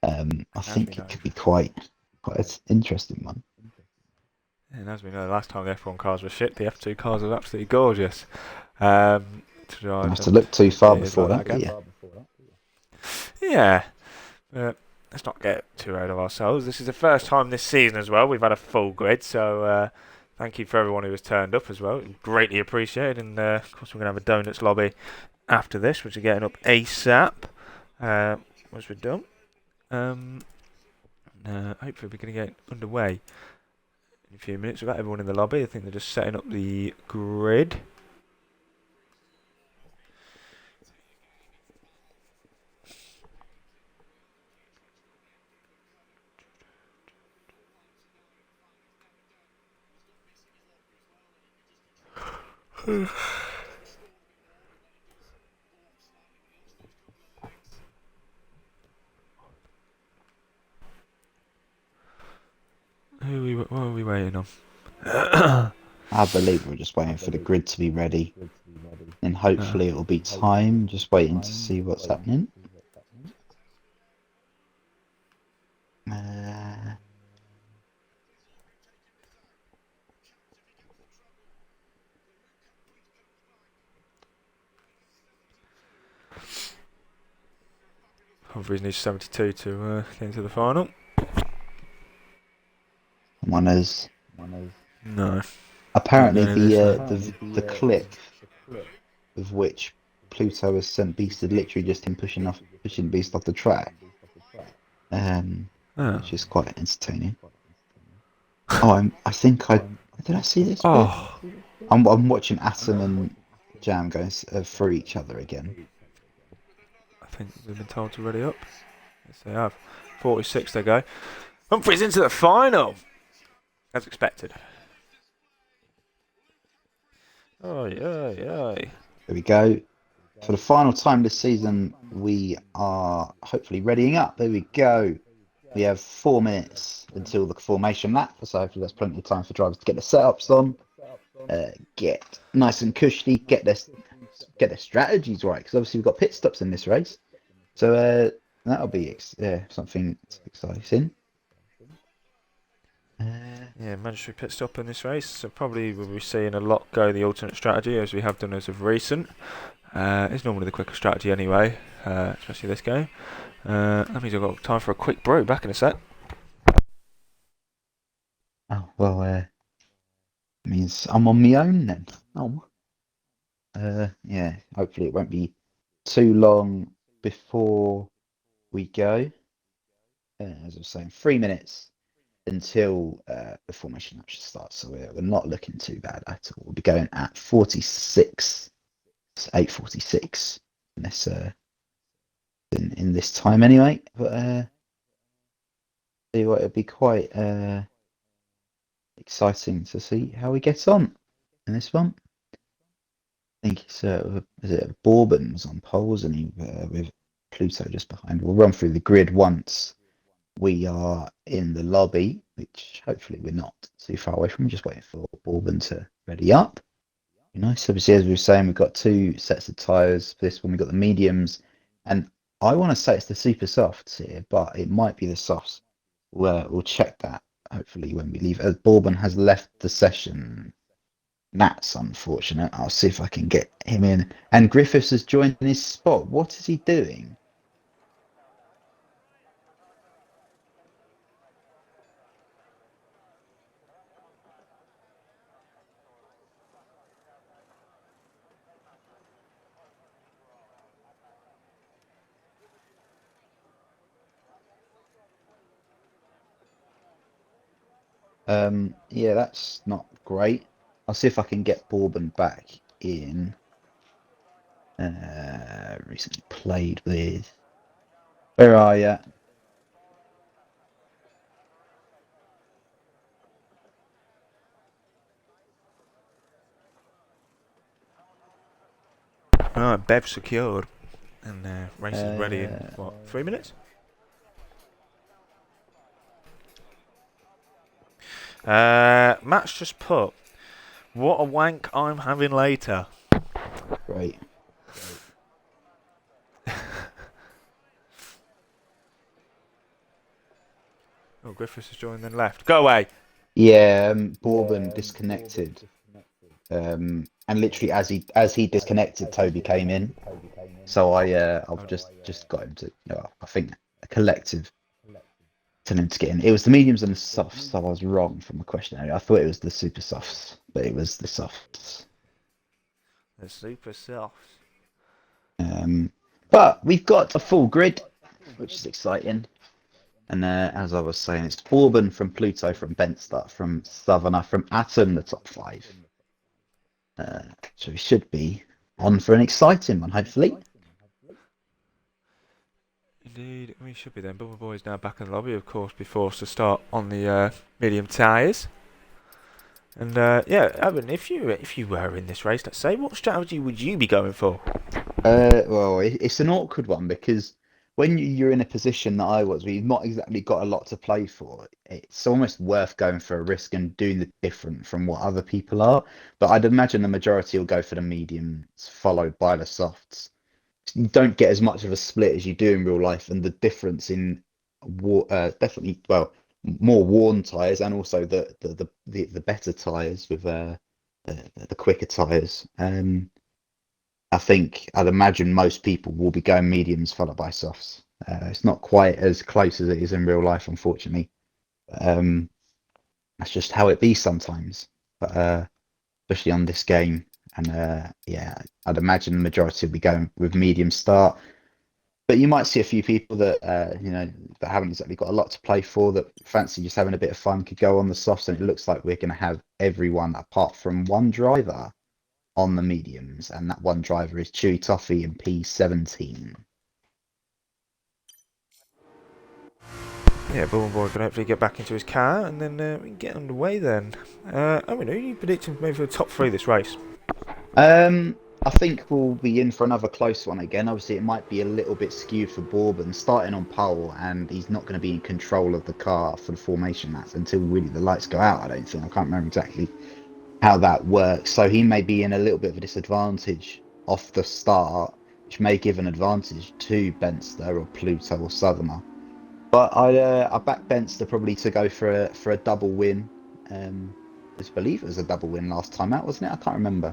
I think it could be quite an interesting one. And as we know, the last time the F1 cars were shit, the F2 cars were absolutely gorgeous. Don't have to look too far before that, yeah. Let's not get too ahead of ourselves. This is the first time this season as well we've had a full grid, so thank you for everyone who has turned up as well. Greatly appreciated. And of course, we're going to have a donuts lobby after this, which are getting up ASAP once we're done. Hopefully, we're going to get underway in a few minutes. We've got everyone in the lobby. I think they're just setting up the grid. Who what are we waiting on? I believe we're just waiting for the grid to be ready, and hopefully it'll be time. Just waiting to see what's happening. Humphreys needs 72 to get into the final. One is. No. Apparently, the clip of which Pluto has sent Beast is literally just him pushing Beast off the track, which is quite entertaining. Oh, did I see this? Oh, I'm watching Atom and Jam going through each other again. I think they've been told to ready up. Yes, they have. 46 they go. Humphries into the final, as expected. Oi, oi, oi. There we go. For the final time this season, we are hopefully readying up. There we go. We have 4 minutes until the formation lap, so hopefully there's plenty of time for drivers to get the setups on, get nice and cushy, get their strategies right. Because obviously we've got pit stops in this race, so that'll be something exciting. Yeah, mandatory pit stop in this race, so probably we'll be seeing a lot go the alternate strategy as we have done as of recent. It's normally the quicker strategy anyway, especially this game. That means I've got time for a quick brew. Back in a sec. Oh well, means I'm on my own then. Oh, yeah. Hopefully it won't be too long before we go. As I was saying, 3 minutes until the formation actually starts, so we're not looking too bad at all. We'll be going at 46, 8:46 in this in this time anyway. But see what, it'll be quite exciting to see how we get on in this one. I think it's is it Bourbon's on poles and he with Pluto just behind. We'll run through the grid once we are in the lobby, which hopefully we're not too far away from. Just waiting for Bourbon to ready up. Nice. Obviously, as we were saying, we've got 2 sets of tyres for this one. We've got the mediums, and I want to say it's the super softs here, but it might be the softs. We'll check that hopefully when we leave. As Bourbon has left the session, that's unfortunate. I'll see if I can get him in. And Griffiths has joined in his spot. What is he doing? Yeah, that's not great. I'll see if I can get Bourbon back in. Recently played with. Where are you? Alright, Bev secured. And race is ready in, what, 3 minutes? Matt's just put, what a wank I'm having later. Great. Oh, Griffiths has joined then left. Go away! Yeah, Bourbon disconnected. And literally as he disconnected, Toby came in. So I've just got him to, I think a collective to him to get in. It was the mediums and the softs, so I was wrong from the questionnaire. I thought it was the super softs, but it was the softs. The super softs. But we've got a full grid, which is exciting. And as I was saying, it's Bourbon from Pluto, from Bentster, from Southerner, from Atom, the top 5. So we should be on for an exciting one, hopefully. Indeed, we should be then. Bubble Boy's now back in the lobby, of course, before us to start on the medium tyres. And yeah, Evan, if you were in this race, let's say, what strategy would you be going for? Well, it's an awkward one because when you're in a position that I was, where you've not exactly got a lot to play for, it's almost worth going for a risk and doing the different from what other people are. But I'd imagine the majority will go for the mediums, followed by the softs. You don't get as much of a split as you do in real life, and the difference in definitely, well, more worn tires and also the better tires with the quicker tires. I'd imagine most people will be going mediums followed by softs. It's not quite as close as it is in real life, unfortunately. That's just how it be sometimes. But especially on this game, and yeah, I'd imagine the majority will be going with medium start. But you might see a few people that that haven't exactly got a lot to play for, that fancy just having a bit of fun, could go on the softs, and it looks like we're going to have everyone apart from one driver on the mediums, and that one driver is Chewy Toffee in P17. Yeah, Bourbon Boy can hopefully get back into his car, and then we can get underway then. I mean, who are you predicting maybe for the top three this race? I think we'll be in for another close one again. Obviously, it might be a little bit skewed for Bourbon, starting on pole, and he's not going to be in control of the car for the formation laps until really the lights go out. I don't think. I can't remember exactly how that works. So he may be in a little bit of a disadvantage off the start, which may give an advantage to Benster or Pluto or Southerner. But I back Benster probably to go for a double win. I believe it was a double win last time out, wasn't it? I can't remember.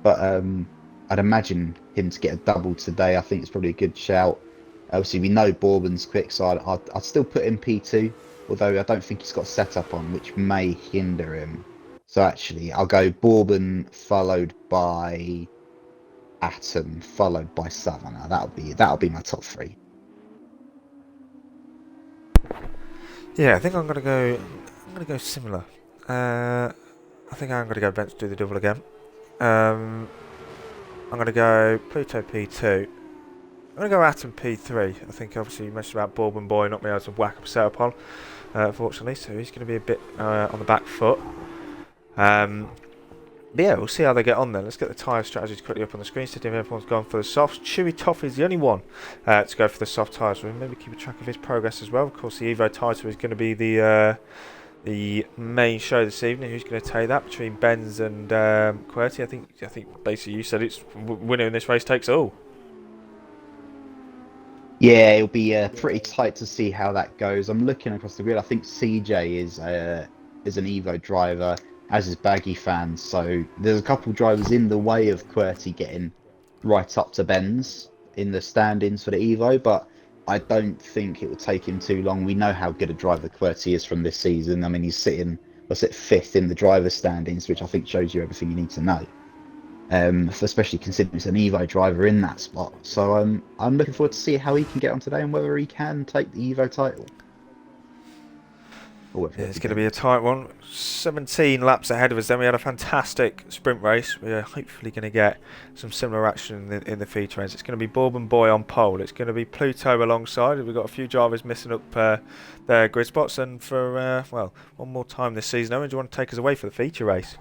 But I'd imagine him to get a double today. I think it's probably a good shout. Obviously, we know Bourbon's quick, so I'd still put him P2, although I don't think he's got setup on, which may hinder him. So actually, I'll go Bourbon followed by Atom, followed by Southerner. That'll be my top three. Yeah, I think I'm gonna go similar. I think I'm gonna go bench do the double again. I'm gonna go Pluto P2. I'm gonna go Atom P3. I think obviously you mentioned about Bourbon Boy not being able to whack up a setup on, unfortunately, so he's gonna be a bit on the back foot. But yeah, we'll see how they get on then. Let's get the tyre strategies quickly up on the screen. See if everyone's gone for the softs. Chewy Toffee is the only one to go for the soft tyres. So we'll maybe keep a track of his progress as well. Of course, the Evo title is going to be the main show this evening. Who's going to take that between Benz and QWERTY? I think basically you said it's winner in this race takes all. Yeah, it'll be pretty tight to see how that goes. I'm looking across the grid. I think CJ is an Evo driver, as is Baggy fans. So there's a couple of drivers in the way of QWERTY getting right up to Benz in the standings for the Evo, but I don't think it will take him too long. We know how good a driver QWERTY is from this season. I mean, he's sitting, fifth in the driver's standings, which I think shows you everything you need to know. Especially considering it's an Evo driver in that spot. So I'm looking forward to see how he can get on today and whether he can take the Evo title. Yeah, it's going to be a tight one. 17 laps ahead of us. Then we had a fantastic sprint race. We are hopefully going to get some similar action in the feature ends. It's going to be Bourbon Boy on pole. It's going to be Pluto alongside. We've got a few drivers missing up their grid spots. And for one more time this season, Owen, do you want to take us away for the feature race?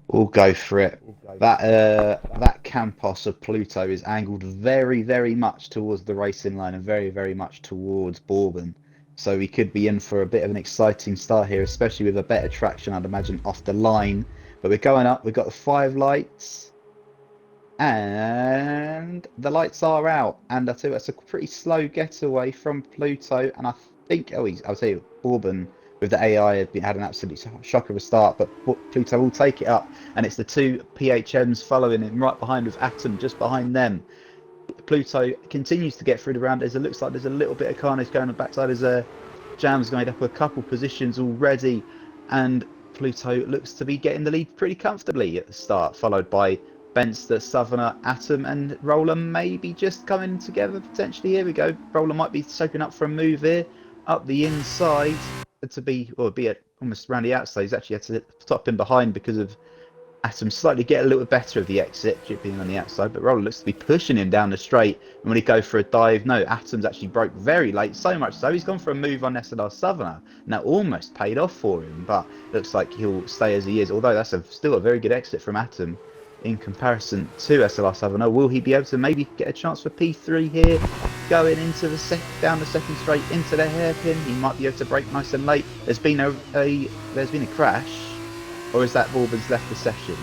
We'll go for it. That Campos of Pluto is angled very, very much towards the racing line and very, very much towards Bourbon. So we could be in for a bit of an exciting start here, especially with a better traction, I'd imagine, off the line. But we're going up. We've got the 5 lights. And the lights are out. And I tell you, it's a pretty slow getaway from Pluto. And I think, I'll tell you, Bourbon with the AI had an absolute shock of a start. But Pluto will take it up. And it's the 2 PHMs following him right behind with Atom just behind them. Pluto continues to get through the round. It looks like there's a little bit of carnage going on the backside as Jam's made up a couple positions already, and Pluto looks to be getting the lead pretty comfortably at the start, followed by Benster, Southerner, Atom, and Roller maybe just coming together potentially. Here we go. Roller might be soaking up for a move here up the inside to be almost around the outside. He's actually had to stop him behind because of Atom slightly get a little bit better of the exit, being on the outside, but Roller looks to be pushing him down the straight. And when he go for a dive, no, Atom's actually broke very late, so much so he's gone for a move on SLR Southerner. Now almost paid off for him, but looks like he'll stay as he is. Although that's still a very good exit from Atom in comparison to SLR Southerner. Will he be able to maybe get a chance for P3 here, going into the down the second straight into the hairpin? He might be able to brake nice and late. There's been a crash. Or is that Bourbon's left the session?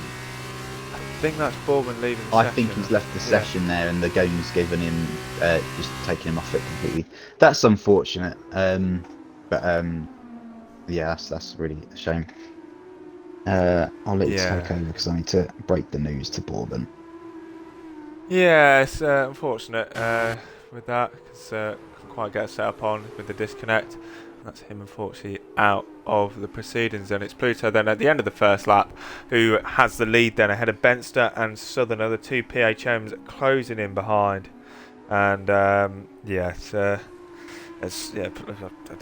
I think that's Bourbon leaving the session. I think he's left the session there, and the game's given him, just taking him off it completely. That's unfortunate. Yeah, that's really a shame. I'll let you take over because I need to break the news to Bourbon. Yeah, it's unfortunate with that because couldn't quite get set up on with the disconnect. That's him, unfortunately, out of the proceedings. And it's Pluto then at the end of the first lap who has the lead then ahead of Benster and Southerner, the 2 PHMs closing in behind. And I don't know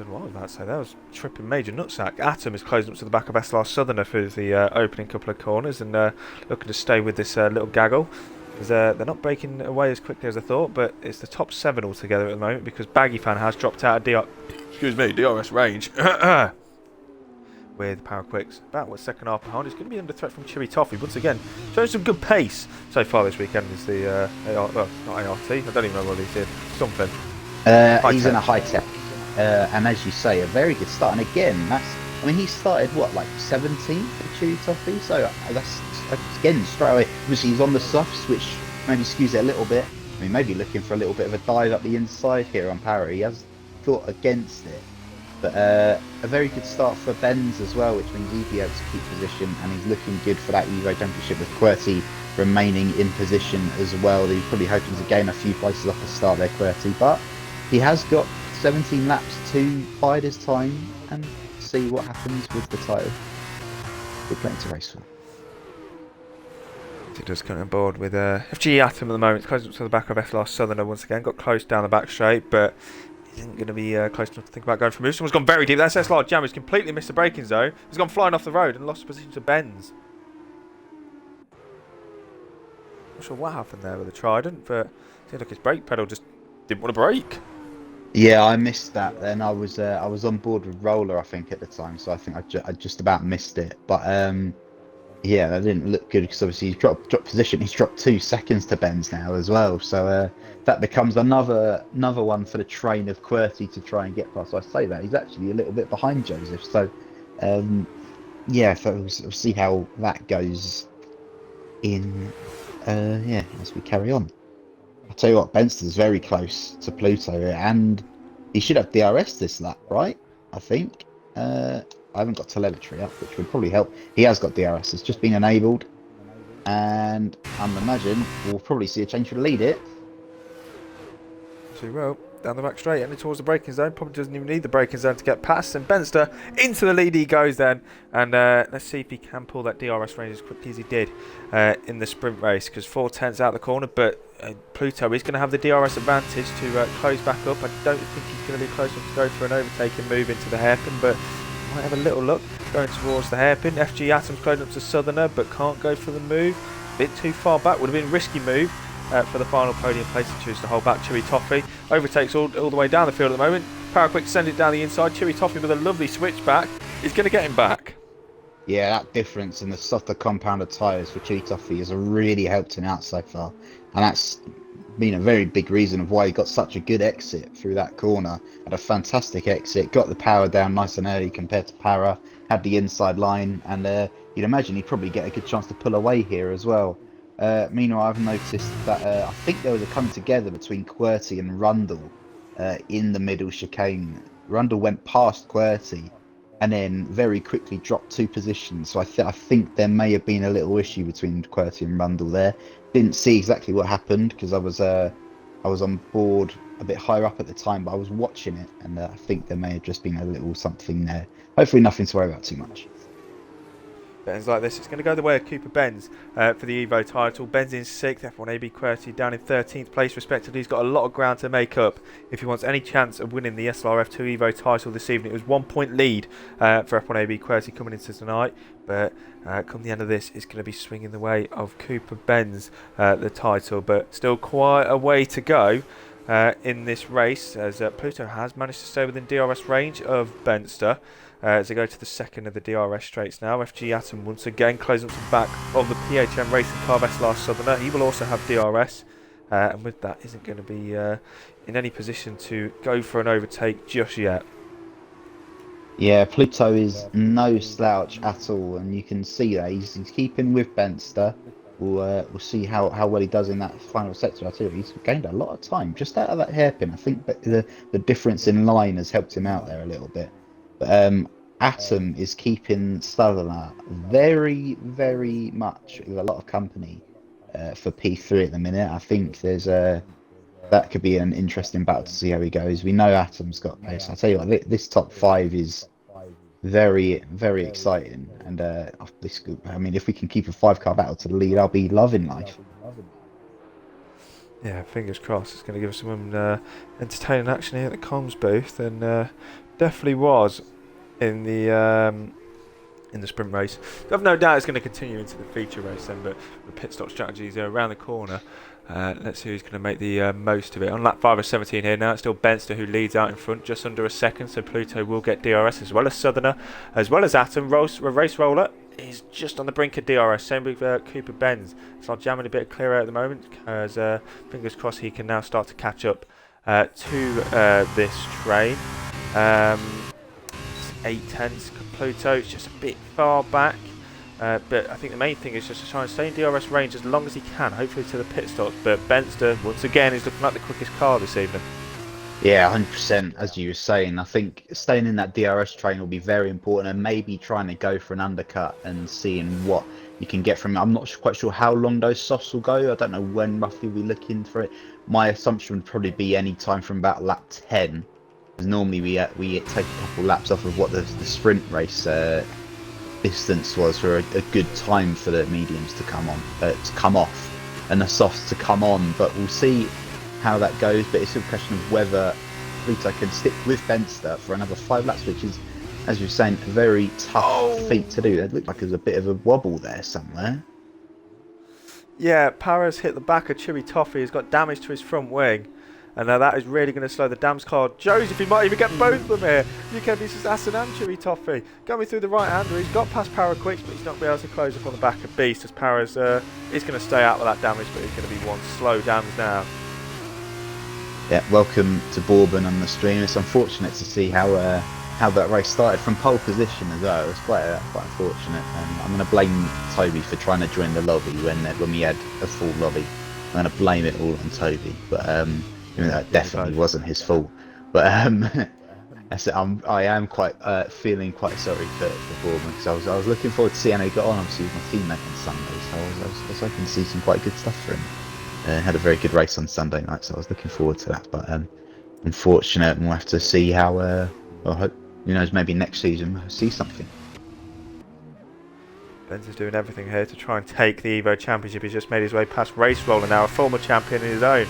what I was about to say. That was tripping major nutsack. Atom is closing up to the back of SLR Southerner through the opening couple of corners and looking to stay with this little gaggle. Because they're not breaking away as quickly as I thought, but it's the top 7 altogether at the moment because Baggy Fan has dropped out of DRS range with Power Quicks. About what, second half behind. It's going to be under threat from Chewy Toffee once again. Showing some good pace so far this weekend is the well, not ART. I don't even know what he did. Something. He's in a high tech, and as you say, a very good start. And again, I mean, he started what, like 17th for Chewy Toffee, so that's again straight away. Obviously, he's on the softs, which maybe skews it a little bit. I mean, maybe looking for a little bit of a dive up the inside here on Power. He has thought against it, but a very good start for Benz as well, which means he'd be able to keep position, and he's looking good for that Evo Championship with QWERTY remaining in position as well. He's probably hoping to gain a few places off the start there, QWERTY, but he has got 17 laps to bide his time and see what happens with the title. We're plenty to race for. He does come on board with FG Atom at the moment. It's close up to the back of SLR Southerner once again. Got close down the back straight, but he isn't going to be close enough to think about going for a move. Someone's gone very deep. That's SLR Jam, who's completely missed the braking zone. He's gone flying off the road and lost position to Benz. Not sure what happened there with the Trident, but it seemed like his brake pedal just didn't want to brake. Yeah, I missed that. Then I was on board with Roller, I think, at the time, so I think I just about missed it. But yeah, that didn't look good because obviously he dropped position. He's dropped 2 seconds to Benz now as well, so that becomes another one for the train of QWERTY to try and get past. So I say that he's actually a little bit behind Joseph. So yeah, so we'll see how that goes in yeah, as we carry on. I'll tell you what, Benster's very close to Pluto, and he should have DRS this lap, right? I think. I haven't got telemetry up, which would probably help. He has got DRS. It's just been enabled, and I'm imagine we'll probably see a change for the lead it. So he will. Down the back straight, heading towards the braking zone. Probably doesn't even need the braking zone to get past. And Benster into the lead he goes then. And let's see if he can pull that DRS range as quickly as he did in the sprint race. Because 4/10's out the corner, but Pluto is going to have the DRS advantage to close back up. I don't think he's going to be close enough to go for an overtaking move into the hairpin, but might have a little look going towards the hairpin. FG Atom's close up to Southerner, but can't go for the move. A bit too far back. Would have been a risky move. For the final podium place to choose to hold back. Chewy Toffee overtakes all the way down the field at the moment. Power Quick send it down the inside. Chewy Toffee with a lovely switchback is going to get him back. Yeah, that difference in the softer compounded tyres for Chewy Toffee has really helped him out so far, and that's been a very big reason of why he got such a good exit through that corner. Had a fantastic exit, got the power down nice and early compared to Para, had the inside line, and you'd imagine he'd probably get a good chance to pull away here as well. Meanwhile, I've noticed that I think there was a come together between QWERTY and Rundle in the middle chicane. Rundle went past QWERTY and then very quickly dropped 2 positions. So I think there may have been a little issue between QWERTY and Rundle there. Didn't see exactly what happened because I was on board a bit higher up at the time, but I was watching it, and I think there may have just been a little something there. Hopefully, nothing to worry about too much. Benz like this, it's going to go the way of Cooper Benz for the Evo title. Benz in 6th, F1AB QWERTY down in 13th place respectively. He's got a lot of ground to make up if he wants any chance of winning the SLR F2 Evo title this evening. It was 1 point lead for F1AB QWERTY coming into tonight, but come the end of this, it's going to be swinging the way of Cooper Benz the title, but still quite a way to go in this race, as Pluto has managed to stay within DRS range of Benster. As they go to the second of the DRS straights now, FG Atom once again closing up to the back of the PHM Racing car SLR Southerner. He will also have DRS, and with that isn't going to be in any position to go for an overtake just yet. Yeah, Pluto is no slouch at all, and you can see that he's keeping with Benster. We'll see how well he does in that final sector. I tell you, he's gained a lot of time just out of that hairpin. I think the difference in line has helped him out there a little bit. But Atom is keeping Southerner very, very much with a lot of company for P3 at the minute. I think there's that could be an interesting battle to see how he goes. We know Atom's got pace. I tell you what, this top 5 is very, very exciting, and this could, I mean, if we can keep a 5-car battle to the lead, I'll be loving life. Yeah, fingers crossed. It's going to give us some entertaining action here at the comms booth, and definitely was in the in the sprint race. I've no doubt it's going to continue into the feature race then, but the pit stop strategies are around the corner. Let's see who's going to make the most of it. On lap 5 of 17 here now, it's still Benster who leads out in front, just under a second, so Pluto will get DRS as well as Southerner, as well as Atom. Race Roller is just on the brink of DRS, same with Cooper Benz. So I'm jamming a bit of clear out at the moment, as fingers crossed he can now start to catch up to this train. 8/10 Pluto, it's just a bit far back. But I think the main thing is just to try and stay in DRS range as long as he can, hopefully to the pit stops. But Benster, once again, is looking like the quickest car this evening. Yeah, 100%. As you were saying, I think staying in that DRS train will be very important, and maybe trying to go for an undercut and seeing what you can get from it. I'm not quite sure how long those softs will go. I don't know when roughly we're looking for it. My assumption would probably be any time from about lap 10. Because normally we take a couple laps off of what the sprint race distance was for a good time for the mediums to come off, and the softs to come on. But we'll see how that goes. But it's a question of whether Pluto can stick with Benster for another 5 laps, which is, as you're saying, a very tough feat to do. It looked like there's a bit of a wobble there somewhere. Yeah, Paras hit the back of Chewy Toffee. He's got damage to his front wing. And now that is really going to slow the Dams car. Joseph, he might even get both of them here. UKB Assassin and Chewy Toffee. Going through the right-hander. He's got past Para Quicks, but he's not going to be able to close up on the back of Beast, as Paras is going to stay out with that damage, but he's going to be one slow Dams now. Yeah, welcome to Bourbon on the stream. It's unfortunate to see how that race started from pole position as well. It was quite unfortunate. I'm going to blame Toby for trying to join the lobby when we had a full lobby. I'm going to blame it all on Toby, but that definitely wasn't his fault. But I am quite feeling quite sorry for Bournemouth, because I was looking forward to seeing how he got on, obviously with my teammate on Sunday, so I was hoping to see some quite good stuff for him. Had a very good race on Sunday night, so I was looking forward to that. But unfortunate, and we'll have to see how. I hope, maybe next season we'll see something. Benz is doing everything here to try and take the Evo Championship. He's just made his way past Race Roller, now a former champion in his own.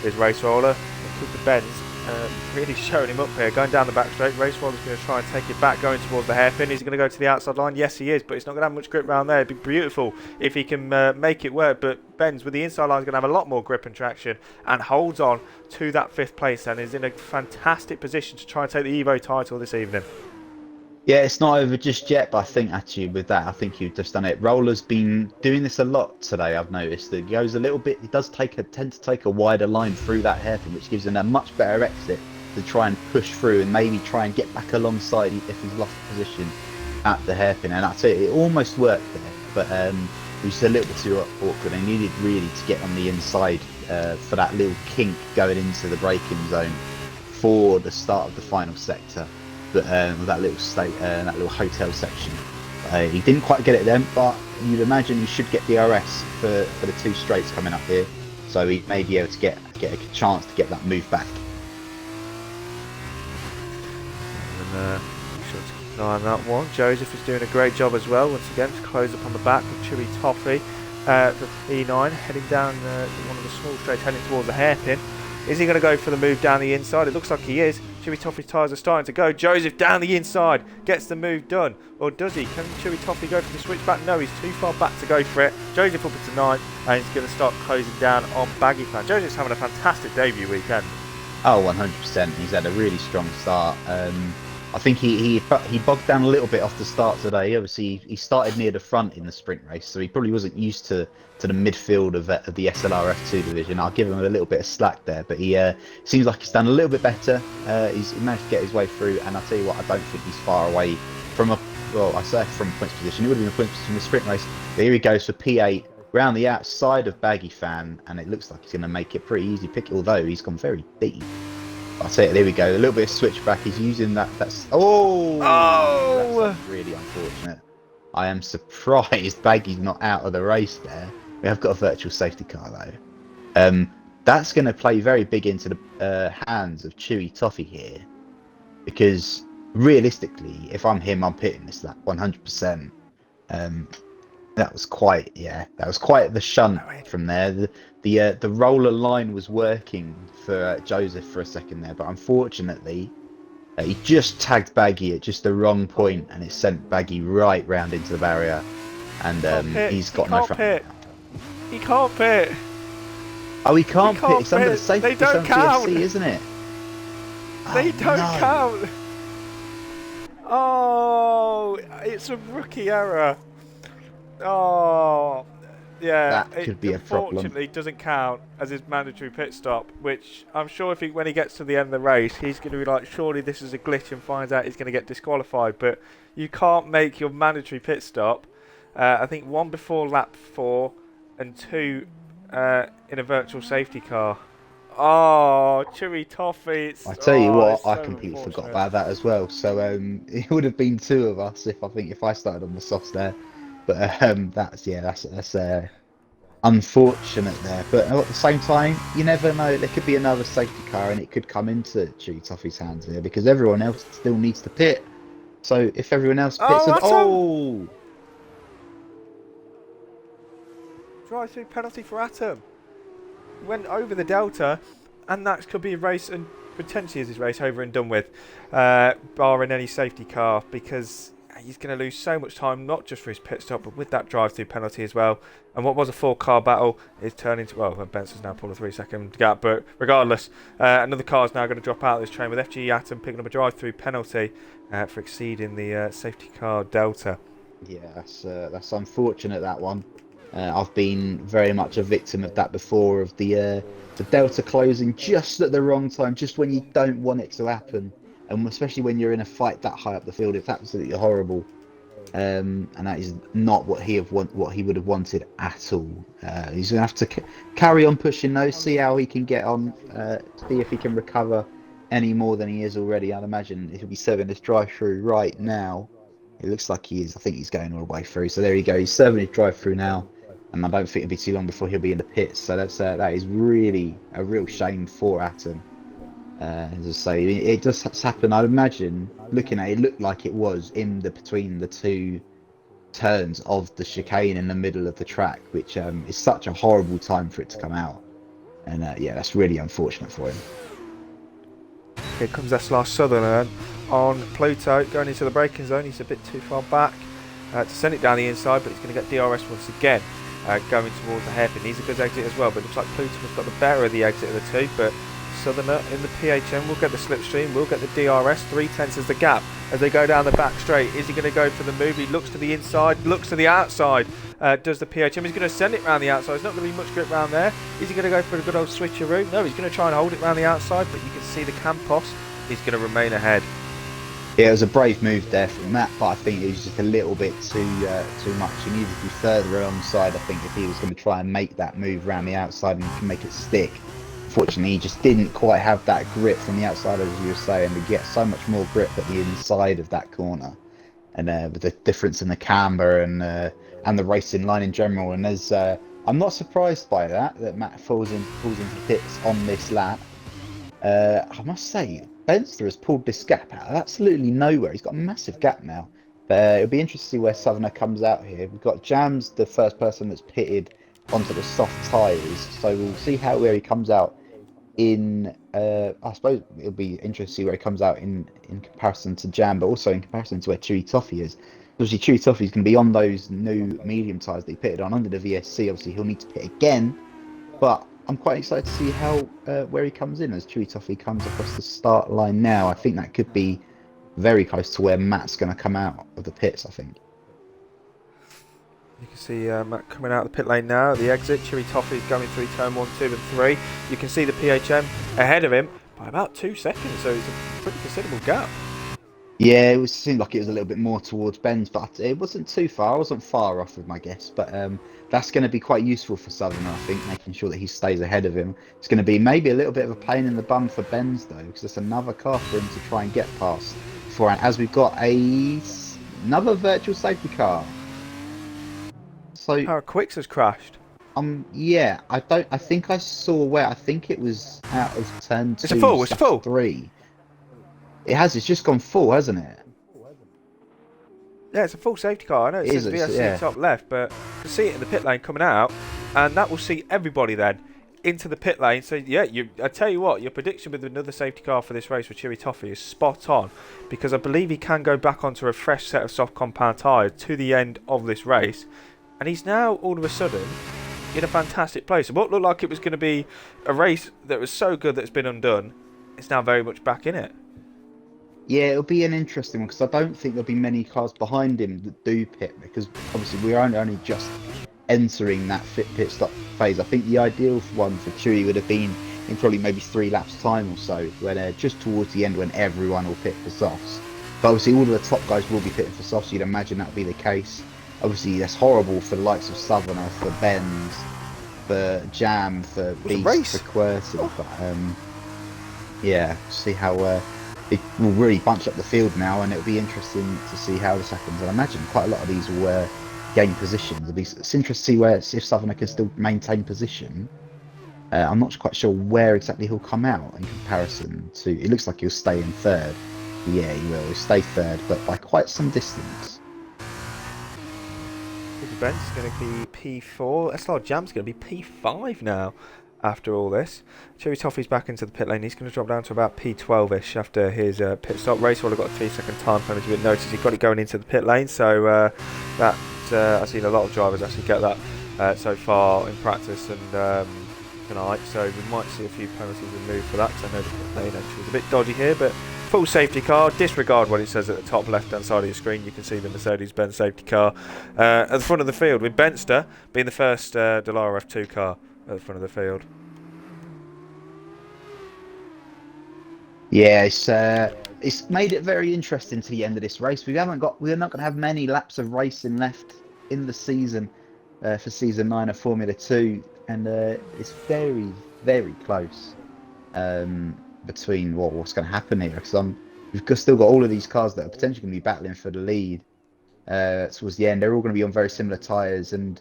Is Race Roller. Cooper Benz really showing him up here, going down the back straight. Race Roller's going to try and take it back, going towards the hairpin. He's going to go to the outside line. Yes, he is, but he's not going to have much grip around there. It'd be beautiful if he can make it work, but Benz with the inside line is going to have a lot more grip and traction, and holds on to that 5th place and is in a fantastic position to try and take the Evo title this evening. Yeah, it's not over just yet, but I think actually with that, I think you've just done it. Roller's been doing this a lot today, I've noticed. That he goes a little bit, he does tend to take a wider line through that hairpin, which gives him a much better exit to try and push through and maybe try and get back alongside if he's lost position at the hairpin. And that's it almost worked there, but it was just a little bit too awkward. They needed really to get on the inside for that little kink going into the braking zone for the start of the final sector. But with that little hotel section, he didn't quite get it then. But you'd imagine he should get DRS for the 2 straights coming up here, so he may be able to get a chance to get that move back. And sure to keep an eye on that one. Joseph is doing a great job as well. Once again, to close up on the back with Chewy Toffee for P9, heading down one of the small straights, heading towards the hairpin. Is he going to go for the move down the inside? It looks like he is. Chewy Toffee's tyres are starting to go. Joseph down the inside, gets the move done. Or does he? Can Chewy Toffee go for the switchback? No, he's too far back to go for it. Joseph up into 9, and he's going to start closing down on Baggy Fan. Joseph's having a fantastic debut weekend. Oh, 100%. He's had a really strong start. I think he bogged down a little bit off the start today. Obviously, he started near the front in the sprint race, so he probably wasn't used to the midfield of the SLR F2 division. I'll give him a little bit of slack there, but he seems like he's done a little bit better. He managed to get his way through, and I'll tell you what, I don't think he's far away from I say from a points position. He would have been a points position in the sprint race. But here he goes for P8 round the outside of Baggy Fan, and it looks like he's going to make it pretty easy pick, although he's gone very deep. I'll say it, there we go. A little bit of switchback. He's using that's that's really unfortunate. I am surprised Baggy's not out of the race there. We have got a virtual safety car though. That's going to play very big into the hands of Chewy Toffee here, because realistically, if I'm him, I'm pitting this lap 100%. That was quite the shunt from there. The roller line was working for Joseph for a second there, but unfortunately He just tagged Baggy at just the wrong point, and it sent Baggy right round into the barrier. And Can't pit. he's He got no can't front. pit. He can't pit. Oh, he He can't pit. can't It's under the pit. safety. They It's don't under DFC, count. isn't it? They Oh don't no! count. Oh, it's a rookie error. Oh, yeah. That It could be a problem. unfortunately doesn't count as his mandatory pit stop, which I'm sure when he gets to the end of the race, he's going to be like, surely this is a glitch, and finds out he's going to get disqualified. But you can't make your mandatory pit stop. I think one before lap 4 and 2 in a virtual safety car. Oh, chewy toffee. I tell you It's what, I so completely forgot unfortunate. about that as well. So it would have been two of us if I started on the softs there. But that's unfortunate there. But at the same time, you never know. There could be another safety car, and it could come into Chewy Toffee's hands here because everyone else still needs to pit. So if everyone else pits, Oh, and that's him! oh, Drive-through penalty for Atom. Went over the delta, and that could be a race, and potentially is his race over and done with, barring any safety car, because he's going to lose so much time, not just for his pit stop, but with that drive-through penalty as well. And what was a 4-car battle is turning to, well, Benson's now pulled a 3-second gap, but regardless, another car is now going to drop out of this train with FG Atom picking up a drive-through penalty for exceeding the safety car delta. yeah, that's unfortunate, that one. I've been very much a victim of that before, of the delta closing just at the wrong time, just when you don't want it to happen, and especially when you're in a fight that high up the field. It's absolutely horrible, and that is not what he would have wanted at all. He's gonna have to carry on pushing those, see how he can get on, see if he can recover any more than he is already. I'd imagine he'll be serving this drive-through right now. It looks like he is. I think he's going all the way through. So there you go. He's serving his drive-through now, and I don't think it'll be too long before he'll be in the pits. So that is really a real shame for Atom. As I say, it does happen. I'd imagine, looking at it, it looked like it was in between the two turns of the chicane in the middle of the track, which is such a horrible time for it to come out. And yeah, that's really unfortunate for him. Here comes SLR Sutherland on Pluto, going into the braking zone. He's a bit too far back to send it down the inside, but he's going to get DRS once again, going towards the hairpin. He's a good exit as well, but it looks like Pluto has got the better of the exit of the two, but Southerner in the PHM will get the slipstream, will get the DRS. 3/10 is the gap as they go down the back straight. Is he going to go for the move? He looks to the inside, looks to the outside. Does the PHM? He's going to send it round the outside. There's not going to be much grip round there. Is he going to go for a good old switcheroo? No, he's going to try and hold it round the outside, but you can see the Campos. He's going to remain ahead. Yeah, it was a brave move there from Matt, but I think it was just a little bit too much. He needed to be further alongside, I think, if he was going to try and make that move around the outside and make it stick. Unfortunately, he just didn't quite have that grip from the outside, as you were saying. We get so much more grip at the inside of that corner, and with the difference in the camber and the racing line in general. And there's, I'm not surprised by that Matt falls into pits on this lap. I must say, Benster has pulled this gap out of absolutely nowhere. He's got a massive gap now. It'll be interesting to see where Southerner comes out here. We've got Jams, the first person that's pitted onto the soft tyres, so we'll see where he comes out in. I suppose it'll be interesting to see where he comes out in comparison to Jam, but also in comparison to where Chewy Toffee is. Obviously, Chewy Toffee is going to be on those new medium tyres that he pitted on under the VSC. Obviously, he'll need to pit again, but I'm quite excited to see where he comes in as Chewy Toffee comes across the start line now. I think that could be very close to where Matt's going to come out of the pits, I think. You can see Matt coming out of the pit lane now. The exit, Chewy Toffee is going through turn 1, 2 and 3. You can see the PHM ahead of him by about 2 seconds, so it's a pretty considerable gap. Yeah, it seemed like it was a little bit more towards Ben's, but it wasn't too far. I wasn't far off with my guess, but that's going to be quite useful for Southerner, I think, making sure that he stays ahead of him. It's going to be maybe a little bit of a pain in the bum for Ben's, though, because it's another car for him to try and get past beforehand, as we've got another virtual safety car. So Power Quicks has crashed. yeah, I think I saw where. I think it was out of turn 2. It's a full. It's a full. 3. It has. It's just gone full, hasn't it? Yeah, it's a full safety car. I know it says VSC top left, but you can see it in the pit lane coming out, and that will see everybody then into the pit lane. So yeah, I tell you what, your prediction with another safety car for this race with Chewy Toffee is spot on, because I believe he can go back onto a fresh set of soft compound tyres to the end of this race, and he's now all of a sudden in a fantastic place. And what looked like it was going to be a race that was so good that it's been undone, it's now very much back in it. Yeah, it'll be an interesting one because I don't think there'll be many cars behind him that do pit, because obviously we're only just entering that pit stop phase. I think the ideal one for Chewy would have been in probably maybe 3 laps time or so, when just towards the end when everyone will pit for softs. But obviously all of the top guys will be pitting for softs, so you'd imagine that would be the case. Obviously that's horrible for the likes of Southerner, for Benz, for Jam, for Beast, for QWERTY. Oh. But yeah, see how it will really bunch up the field now, and it'll be interesting to see how this happens. And I imagine quite a lot of these will gain positions. It's interesting to see if Southerner can still maintain position. I'm not quite sure where exactly he'll come out in comparison to. It looks like he'll stay in third. Yeah, he will. He'll stay third, but by quite some distance. Ben's going to be P4. SLR Jam's going to be P5 now after all this. Chewy Toffee's back into the pit lane. He's going to drop down to about P12ish after his pit stop. Race will have got a 3-second time penalty, but notice he got it going into the pit lane, so I've seen a lot of drivers actually get that so far in practice and tonight, so we might see a few penalties removed for that, because I know the pit lane entry is a bit dodgy here. But full safety car, disregard what it says at the top left hand side of your screen. You can see the Mercedes-Benz safety car at the front of the field, with Benster being the first Dallara F2 car at the front of the field. Yeah, it's made it very interesting to the end of this race. We're not going to have many laps of racing left in the season for season 9 of Formula 2, and it's very, very close between what's going to happen here, because we've still got all of these cars that are potentially going to be battling for the lead towards the end. They're all going to be on very similar tyres, and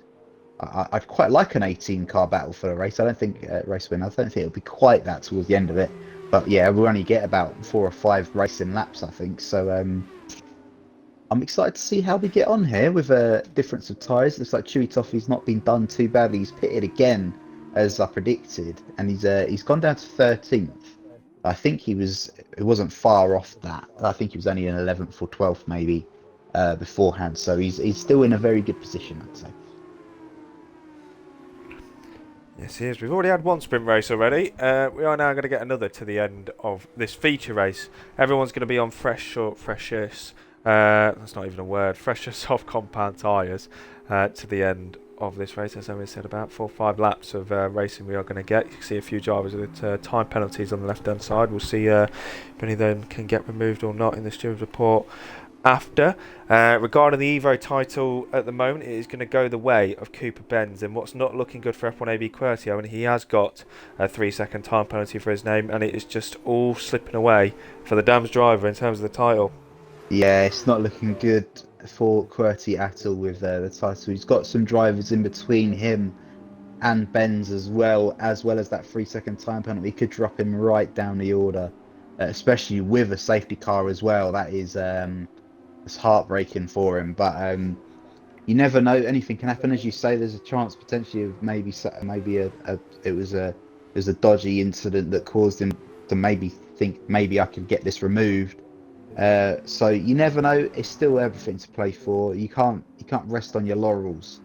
I'd quite like an 18-car battle for a race. I don't think race win. I don't think it'll be quite that towards the end of it. But yeah, we'll only get about 4 or 5 racing laps, I think. So I'm excited to see how we get on here with a difference of tyres. Looks like Chewy Toffee's not been done too badly. He's pitted again, as I predicted, and he's gone down to 13th. I think it wasn't far off that. I think he was only in 11th or 12th maybe beforehand. So he's still in a very good position, I'd say. Yes, he is. We've already had one sprint race already. We are now going to get another to the end of this feature race. Everyone's going to be on freshest, that's not even a word, fresher soft compound tyres to the end of this race. As I said, about 4 or 5 laps of racing we are going to get. You can see a few drivers with time penalties on the left-hand side. We'll see if any of them can get removed or not in the stewards report after. Regarding the Evo title at the moment, it is going to go the way of Cooper Benz, and what's not looking good for F1 AB QWERTY. I mean, he has got a 3-second time penalty for his name, and it is just all slipping away for the Dams driver in terms of the title. Yeah, it's not looking good for QWERTY at all with the title. He's got some drivers in between him and Benz as well as that 3-second time penalty. He could drop him right down the order, especially with a safety car as well. That is it's heartbreaking for him. But you never know; anything can happen. As you say, there's a chance potentially of maybe it was a dodgy incident that caused him to maybe think maybe I could get this removed. So you never know. It's still everything to play for. You can't rest on your laurels.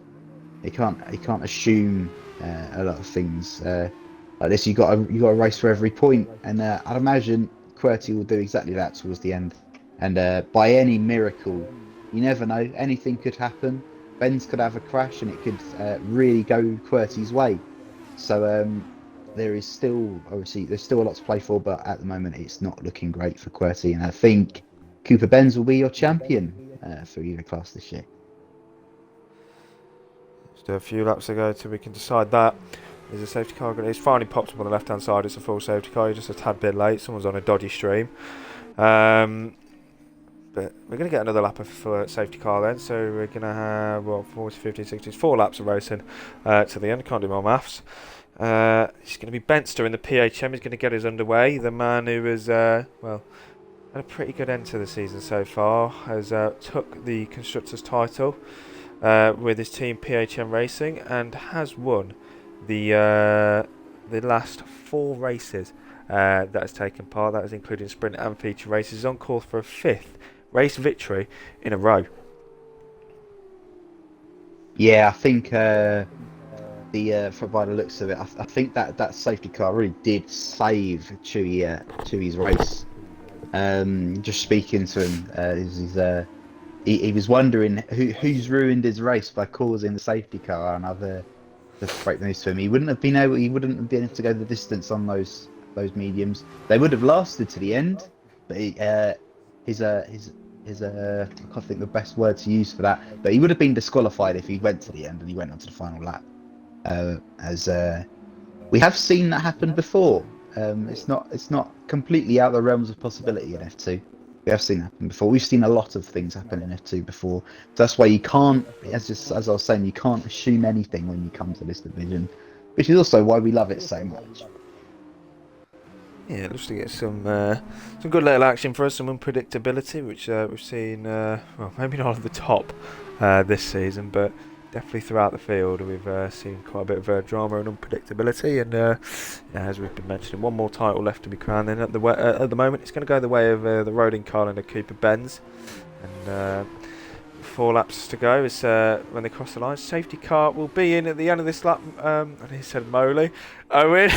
You can't assume a lot of things like this. You got to race for every point, and I'd imagine QWERTY will do exactly that towards the end. And by any miracle, you never know. Anything could happen. Benz could have a crash, and it could really go QWERTY's way. So there's still a lot to play for, but at the moment it's not looking great for QWERTY, and I think Cooper Benz will be your champion for either class this year. Just a few laps ago till we can decide that. There's a safety car. It's finally popped up on the left hand side. It's a full safety car. You're just a tad bit late. Someone's on a dodgy stream. But we're going to get another lap of safety car then. So we're going to have 40, 50, 60, 4 laps of racing to the end. Can't do more maths. It's going to be Benster in the PHM. He's going to get us underway. The man who has had a pretty good end to the season so far, has took the constructors title with his team PHM Racing, and has won the the last 4 races that has taken part, that is including sprint and feature races, is on course for a 5th race victory in a row. Yeah, I think by the looks of it, I think that safety car really did save Chewy's race. Just speaking to him, he was wondering who's ruined his race by causing the safety car, and the break news to him. He wouldn't have been able to go the distance on those mediums. They would have lasted to the end, but I can't think the best word to use for that. But he would have been disqualified if he went to the end and he went on to the final lap. As we have seen that happen before. It's not completely out of the realms of possibility in F2. We have seen that happen before. We've seen a lot of things happen in F2 before. So that's why you can't, as I was saying, you can't assume anything when you come to this division, which is also why we love it so much. Yeah, it looks to get some good little action for us, some unpredictability, which we've seen, well, maybe not at the top this season, but definitely throughout the field we've seen quite a bit of drama and unpredictability. And as we've been mentioning, one more title left to be crowned. And at the moment, it's going to go the way of the Roding Carl and the Cooper Benz. And 4 laps to go is when they cross the line. Safety car will be in at the end of this lap. And he said Moley. Owen.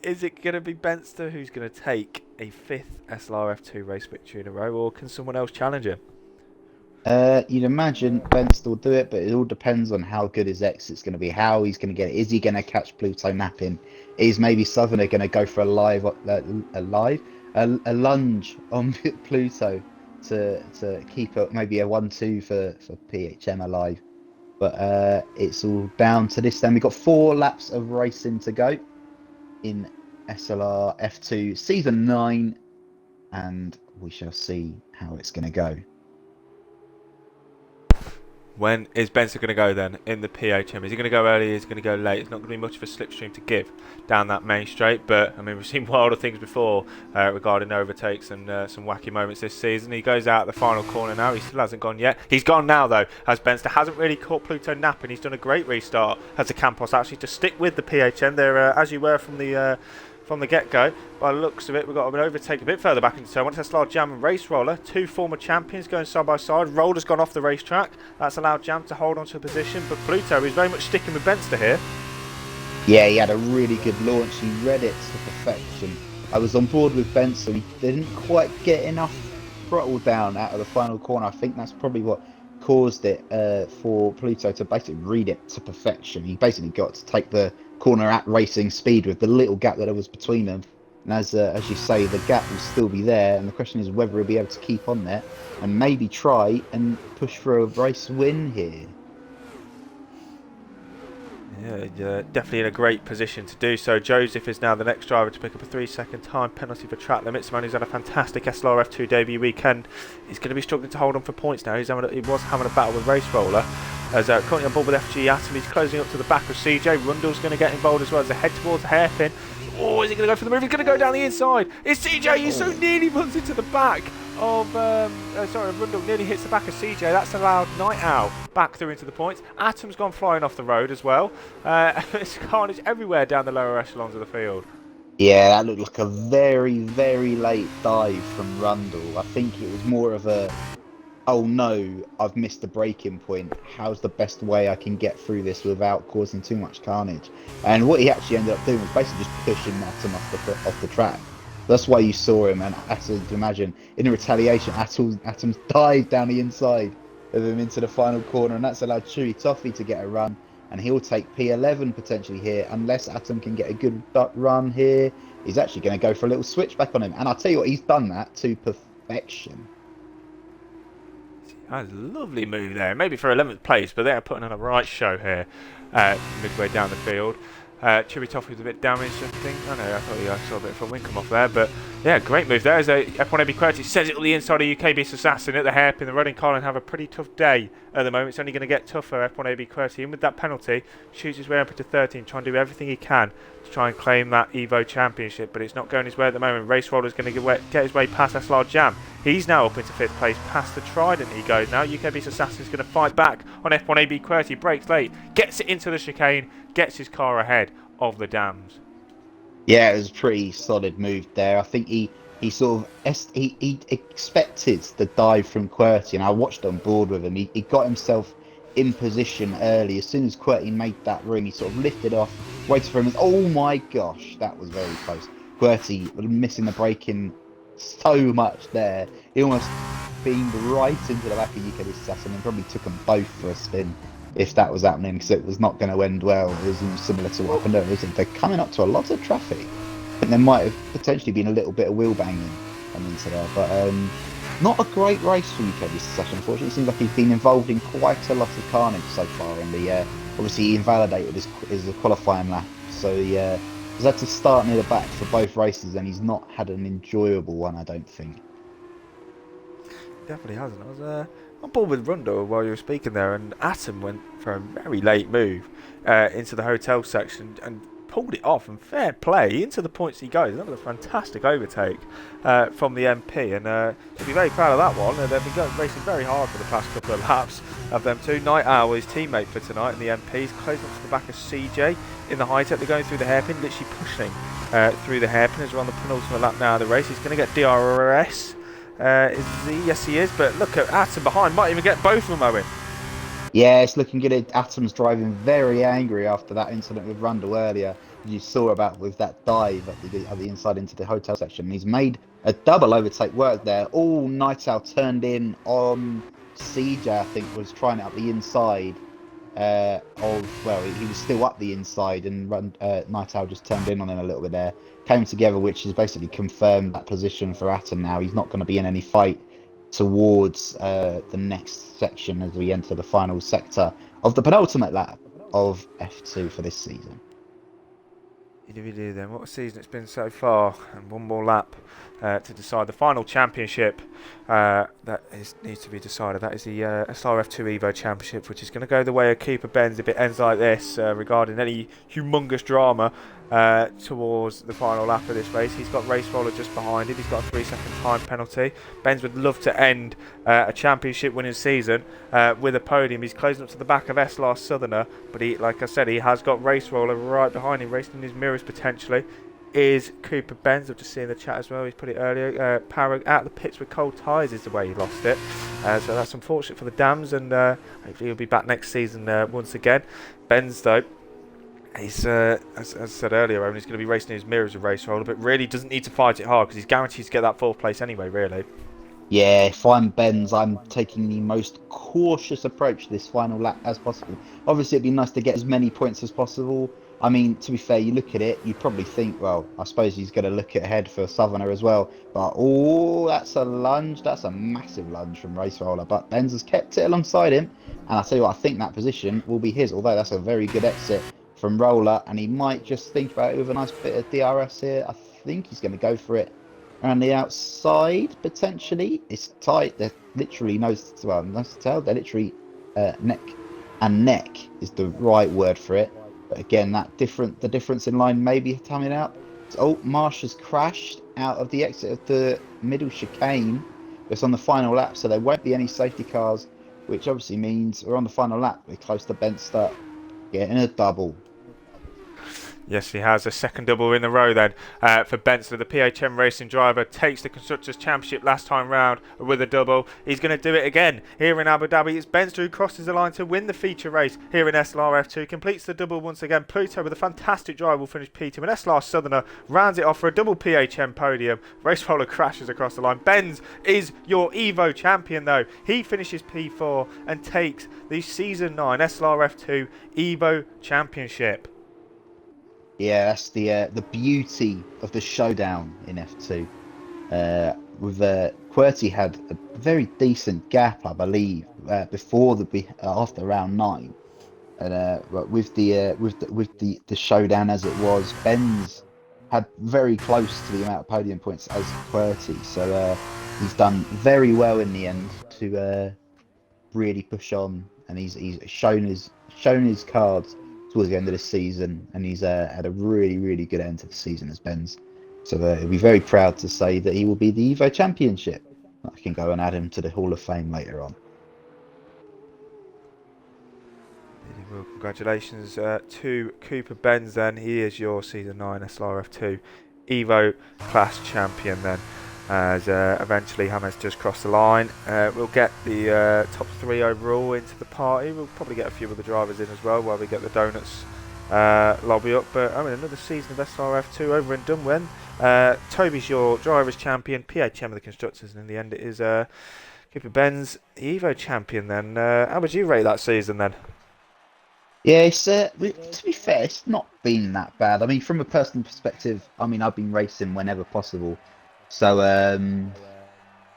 Is it going to be Benster who's going to take a 5th SLR F2 race victory in a row, or can someone else challenge him? You'd imagine Benster will do it, but it all depends on how good his exit's going to be, how he's going to get it. Is he going to catch Pluto napping? Is maybe Southerner going to go for a lunge on Pluto to keep it maybe a 1-2 for PHM alive? But it's all down to this. Then we've got 4 laps of racing to go in SLR F2 Season 9, and we shall see how it's going to go. When is Benson going to go then in the PHM? Is he going to go early? Is he going to go late? It's not going to be much of a slipstream to give down that main straight, but I mean, we've seen wilder things before regarding overtakes and some wacky moments this season. He goes out the final corner now. He still hasn't gone yet. He's gone now though, as Benster hasn't really caught Pluto napping. He's done a great restart as the Campos actually to stick with the PHM. They're as you were from the get-go. By the looks of it, we've got an overtake a bit further back into turn one. SLR Jam and Race Roller, 2 former champions going side by side. Roller's gone off the racetrack. That's allowed Jam to hold onto a position, but Pluto is very much sticking with Benster here. Yeah, he had a really good launch. He read it to perfection. I was on board with Benster. He didn't quite get enough throttle down out of the final corner. I think that's probably what caused it for Pluto to basically read it to perfection. He basically got to take the corner at racing speed with the little gap that there was between them. And as you say, the gap will still be there, and the question is whether he'll be able to keep on there and maybe try and push for a race win here. Yeah, definitely in a great position to do so. Joseph is now the next driver to pick up a 3-second time penalty for track limits. Man who's had a fantastic SLR F2 debut weekend. He's going to be struggling to hold on for points now. He was having a battle with Race Roller. As currently on board with FG Atom, he's closing up to the back of CJ. Rundle's going to get involved as well as they head towards the hairpin. Oh, is he going to go for the move? He's going to go down the inside. It's CJ. He so nearly runs into the back of Rundle nearly hits the back of CJ. That's allowed Night Owl back through into the points. Atom's gone flying off the road as well. It's carnage everywhere down the lower echelons of the field. Yeah, that looked like a very, very late dive from Rundle. I think it was more of a, oh no, I've missed the braking point. How's the best way I can get through this without causing too much carnage? And what he actually ended up doing was basically just pushing Atom off the track. That's why you saw him, and as you can imagine, in a retaliation, Atom's dived down the inside of him into the final corner, and that's allowed Chewy Toffee to get a run, and he'll take P11 potentially here, unless Atom can get a good run here. He's actually going to go for a little switchback on him, and I'll tell you what, he's done that to perfection. That's a lovely move there, maybe for 11th place, but they're putting on a right show here midway down the field. Chewy Toffee was a bit damaged, I think. I thought I saw a bit of a wind come off there, but yeah, great move there. As F1 Qwerty says it on the inside of UK Beast Assassin at the hairpin. The Roding Colin have a pretty tough day at the moment. It's only going to get tougher. F1 Qwerty, and with that penalty, shoots his way up into 13, trying to do everything he can to try and claim that Evo Championship, but it's not going his way at the moment. Race Roller's going to get his way past SLR Jam. He's now up into 5th place, past the Trident he goes now. UK Beast Assassin's going to fight back on F1 Qwerty, breaks late, gets it into the chicane, gets his car ahead of the Dams. Yeah, it was a pretty solid move there. I think he sort of he expected the dive from QWERTY, and I watched on board with him. He got himself in position early. As soon as QWERTY made that ring, he sort of lifted off, waited for him. Oh my gosh, that was very close. QWERTY missing the braking so much there. He almost beamed right into the back of UK Assassin and probably took them both for a spin if that was happening, because it was not going to end well. It was similar to what happened earlier. They're coming up to a lot of traffic. I think there might have potentially been a little bit of wheel banging coming into there, but not a great race for UK this session. Unfortunately, it seems like he's been involved in quite a lot of carnage so far. And obviously he invalidated his qualifying lap, so he's had to start near the back for both races, and he's not had an enjoyable one, I don't think. Definitely hasn't. I was on board with Rundo while you were speaking there, and Atom went for a very late move into the hotel section and pulled it off, and fair play, into the points he goes. That was a fantastic overtake from the MP, and should be very proud of that one. They've been racing very hard for the past couple of laps of them two. Night Owl, his teammate for tonight, and the MP's closing up to the back of CJ in the high tech. They're going through the hairpin, literally pushing through the hairpin as we're on the penultimate lap now of the race. He's going to get DRS. Is he? Yes, he is. But look at Atom behind. Might even get both of them, Owen. Yeah, it's looking good. Atom's driving very angry after that incident with Rundle earlier. You saw about with that dive at the inside into the hotel section. He's made a double overtake work there. All Night Owl turned in on CJ, I think, was trying it up the inside he was still up the inside, and Night Owl just turned in on him a little bit there. Came together, which has basically confirmed that position for Atom now. He's not going to be in any fight towards the next section as we enter the final sector of the penultimate lap of F2 for this season. Then, what a season it's been so far, and one more lap to decide the final championship needs to be decided. That is the SLR F2 Evo Championship, which is going to go the way of Cooper Benz if it ends like this, regarding any humongous drama towards the final lap of this race. He's got Race Roller just behind him. He's got a 3-second time penalty. Benz would love to end a championship winning season with a podium. He's closing up to the back of SLR Southerner, but he, like I said, he has got Race Roller right behind him, racing in his mirrors potentially. Is Cooper Benz. I've just seen the chat as well. He's put it earlier. Power out the pits with cold tyres is the way he lost it. So that's unfortunate for the Dams, and hopefully he'll be back next season once again. Benz, though, he's as I said earlier, he's going to be racing in his mirrors with Race Roller, but really doesn't need to fight it hard because he's guaranteed to get that 4th place anyway, really. Yeah, if I'm Benz, I'm taking the most cautious approach to this final lap as possible. Obviously, it'd be nice to get as many points as possible. I mean, to be fair, you look at it, you'd probably think, well, I suppose he's going to look ahead for Southerner as well. But, oh, that's a lunge. That's a massive lunge from Race Roller. But Benz has kept it alongside him. And I'll tell you what, I think that position will be his. Although that's a very good exit from Roller. And he might just think about it with a nice bit of DRS here. I think he's going to go for it around the outside, potentially. It's tight. They're literally nose to tail. They're literally neck and neck is the right word for it. But again, the difference in line may be coming out. So, Marsh has crashed out of the exit of the middle chicane. It's on the final lap, so there won't be any safety cars, which obviously means we're on the final lap. We're close to Benster getting a double. Yes, he has a second double in a row then for Benson. The PHM racing driver takes the Constructors' Championship last time round with a double. He's going to do it again here in Abu Dhabi. It's Benson who crosses the line to win the feature race here in SLR F2. Completes the double once again. Pluto with a fantastic drive will finish P2. And SLR Southerner rounds it off for a double PHM podium. Race Roller crashes across the line. Benz is your Evo champion though. He finishes P4 and takes the Season 9 SLR F2 Evo Championship. Yeah, that's the beauty of the showdown in F2. With QWERTY had a very decent gap, I believe, after round 9, and with the showdown as it was, Benz had very close to the amount of podium points as QWERTY. So he's done very well in the end to really push on, and he's shown his cards towards the end of the season, and he's had a really good end to the season as Benz. So he'll be very proud to say that he will be the Evo Championship. I can go and add him to the Hall of Fame later on. Well, congratulations to Cooper Benz then. He is your Season 9 SLRF2 Evo Class Champion then. As eventually James just crossed the line. We'll get the top 3 overall into the party. We'll probably get a few other drivers in as well while we get the donuts lobby up. But I mean, another season of SLRF2 over and done with. Toby's your drivers champion, PHM of the constructors, and in the end it is Cooper Benz, the Evo champion then. How would you rate that season then? Yeah, it's to be fair, it's not been that bad. I mean, from a personal perspective, I mean, I've been racing whenever possible, so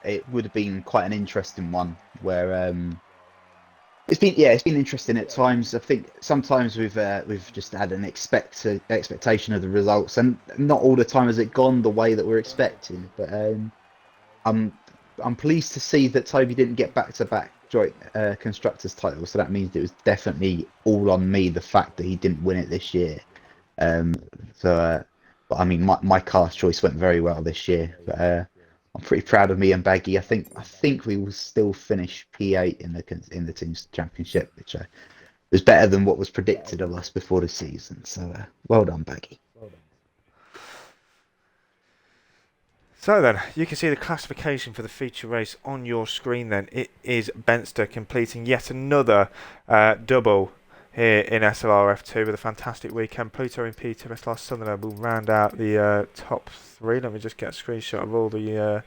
it would have been quite an interesting one. Where it's been interesting at times. I think sometimes we've just had an expectation of the results, and not all the time has it gone the way that we're expecting. But I'm I'm pleased to see that Toby didn't get back-to-back joint constructors titles, so that means it was definitely all on me, the fact that he didn't win it this year. But I mean, my car choice went very well this year. But I'm pretty proud of me and Baggy. I think we will still finish P8 in the team's championship, which was better than what was predicted of us before the season. So well done, Baggy. So then, you can see the classification for the feature race on your screen then. It is Benster completing yet another double here in SLRF2 with a fantastic weekend. Pluto in P2, SLR Southerner will round out the top three. Let me just get a screenshot of all the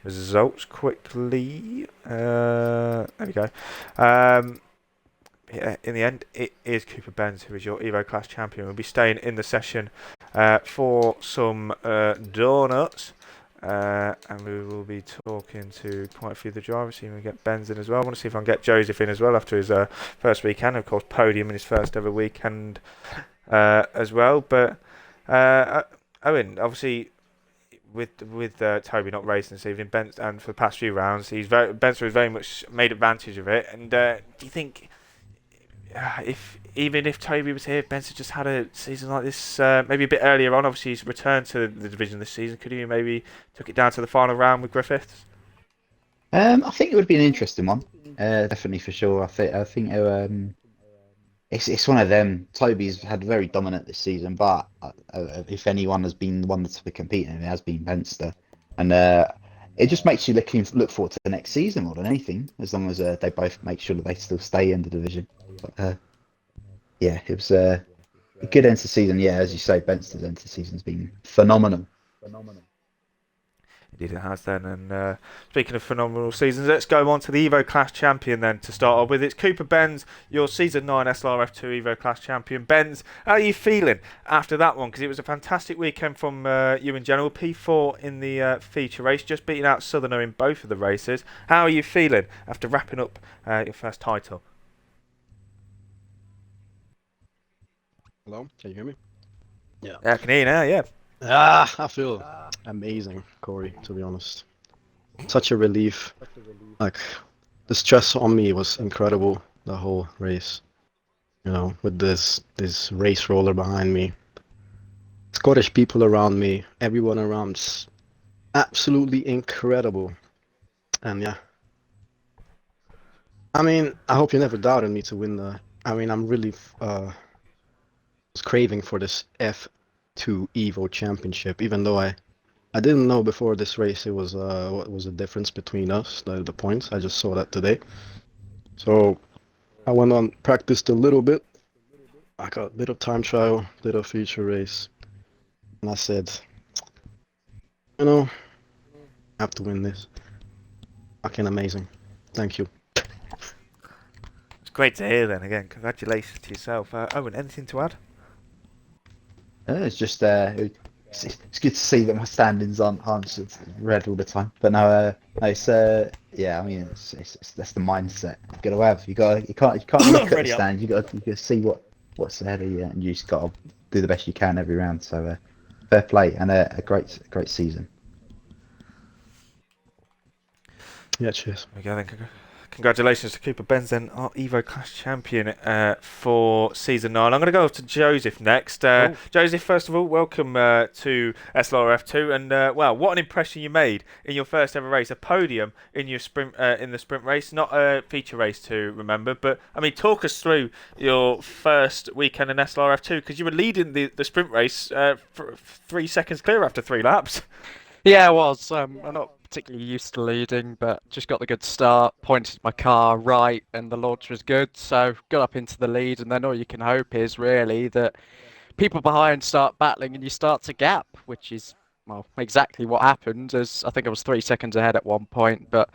results quickly. There we go. Yeah, in the end, it is Cooper Benz who is your Evo Class champion. We'll be staying in the session for some donuts. And we will be talking to quite a few of the drivers. See if we can get Benz in as well. I want to see if I can get Joseph in as well after his first weekend. Of course, podium in his first ever weekend as well. But Owen, obviously, with Toby not racing this evening, and for the past few rounds, Benz has very much made advantage of it. And do you think even if Toby was here, Benson just had a season like this, maybe a bit earlier on? Obviously, he's returned to the division this season. Could he maybe took it down to the final round with Griffiths? I think it would be an interesting one. Definitely for sure. I think it's one of them. Toby's had very dominant this season, but if anyone has been the one that's been competing, it has been Benster, and it just makes you look forward to the next season more than anything. As long as they both make sure that they still stay in the division. But yeah, it was a good end to season. Yeah, as you say, Benster's end to season's been phenomenal. Indeed it has then. And speaking of phenomenal seasons, let's go on to the Evo Class Champion then to start off with. It's Cooper Benz, your Season 9 SLRF2 Evo Class Champion. Benz, how are you feeling after that one? Because it was a fantastic weekend from you in general. P4 in the feature race, just beating out Southerner in both of the races. How are you feeling after wrapping up your first title? Hello, can you hear me? Yeah. I can hear you now, yeah. I feel amazing, Corey, to be honest. Such a relief. Like, the stress on me was incredible the whole race. You know, with this race roller behind me. Scottish people around me, everyone around, absolutely incredible. And yeah. I mean, I hope you never doubted me to win the... I mean, I'm really was craving for this F2 Evo Championship, even though I didn't know before this race it was what was the difference between us, the points. I just saw that today. So I went on, practiced a little bit. I got a little time trial, little feature race, and I said, you know, I have to win this. Fucking amazing. Thank you. It's great to hear then. Again, congratulations to yourself. Owen, anything to add? It's just it's good to see that my standings aren't just red all the time. But no, it's yeah. I mean, it's that's the mindset you got to have. You can't look at the standings. You got to see what's ahead of you, and you just got to do the best you can every round. So fair play and a great season. Yeah, cheers. There we go then. congratulations to Cooper Benz, then our Evo Clash champion for Season 9. I'm going to go to Joseph next. Joseph, first of all, welcome to SLR F2. And, well, what an impression you made in your first ever race. A podium in your sprint in the sprint race, not a feature race to remember. But, I mean, talk us through your first weekend in SLR F2, because you were leading the sprint race 3 seconds clear after 3 laps. Yeah, I was. I'm not particularly used to leading, but just got the good start, pointed my car right, and the launch was good. So got up into the lead, and then all you can hope is really that people behind start battling and you start to gap, which is, well, exactly what happened. As I think I was 3 seconds ahead at one point, but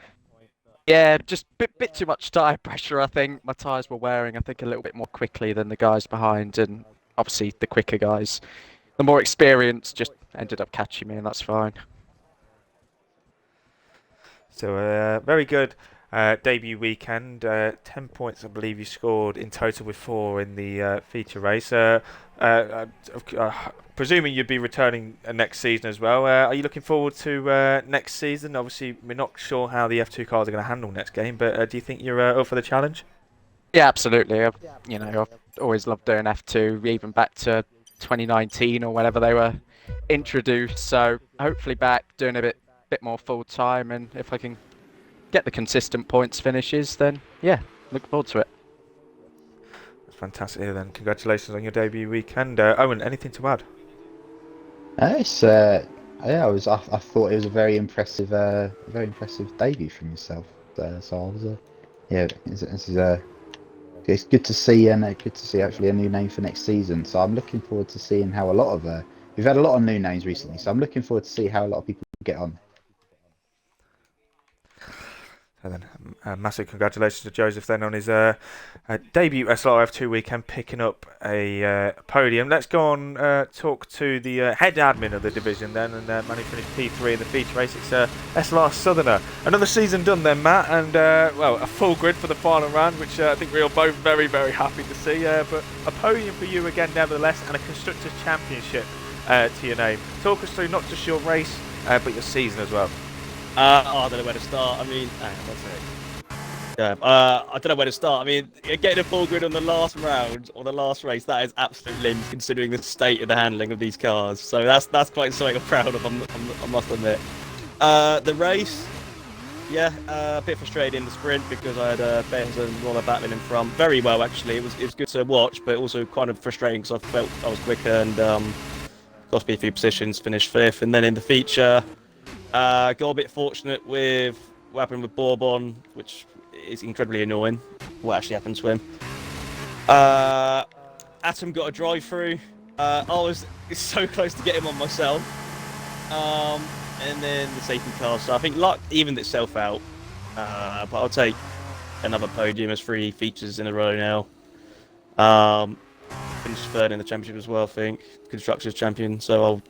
yeah, just bit too much tyre pressure. I think my tyres were wearing, I think, a little bit more quickly than the guys behind, and obviously the quicker guys, the more experienced, just ended up catching me, and that's fine. So very good debut weekend. 10 points, I believe you scored in total, with 4 in the feature race. Presuming you'd be returning next season as well. Are you looking forward to next season? Obviously, we're not sure how the F2 cars are going to handle next game, but do you think you're up for the challenge? Yeah, absolutely. I've always loved doing F2, even back to 2019 or whenever they were introduced. So hopefully back doing a bit more full time, and if I can get the consistent points finishes, then yeah, look forward to it. That's fantastic. Then congratulations on your debut weekend. Owen, anything to add? I thought it was a very impressive debut from yourself. So I was, it's good to see, and good to see actually a new name for next season. So I'm looking forward to seeing how we've had a lot of new names recently. So I'm looking forward to see how a lot of people get on. So then, massive congratulations to Joseph then on his debut SLR F2 weekend, picking up a podium. Let's go on talk to the head admin of the division then, and man who finished P3 in the feature race. It's SLR Southerner. Another season done then, Matt, and well, a full grid for the final round, which I think we are both very, very happy to see. But a podium for you again, nevertheless, and a Constructors' Championship to your name. Talk us through not just your race, but your season as well. I don't know where to start. I mean, I don't know where to start. I mean, getting a full grid on the last round or the last race, that is absolute limbs considering the state of the handling of these cars. So that's quite something I'm proud of, I must admit. The race, yeah, a bit frustrated in the sprint because I had Benz and Roller battling in front very well actually. It was good to watch, but also kind of frustrating because I felt I was quicker and lost me a few positions, finished 5th, and then in the feature. Got a bit fortunate with what happened with Bourbon, which is incredibly annoying. What actually happened to him? Atom got a drive-through. I was so close to getting him on myself. And then the safety car. So I think luck evened itself out. But I'll take another podium as 3 features in a row now. Finished 3rd in the championship as well, I think. Constructors champion, so I'll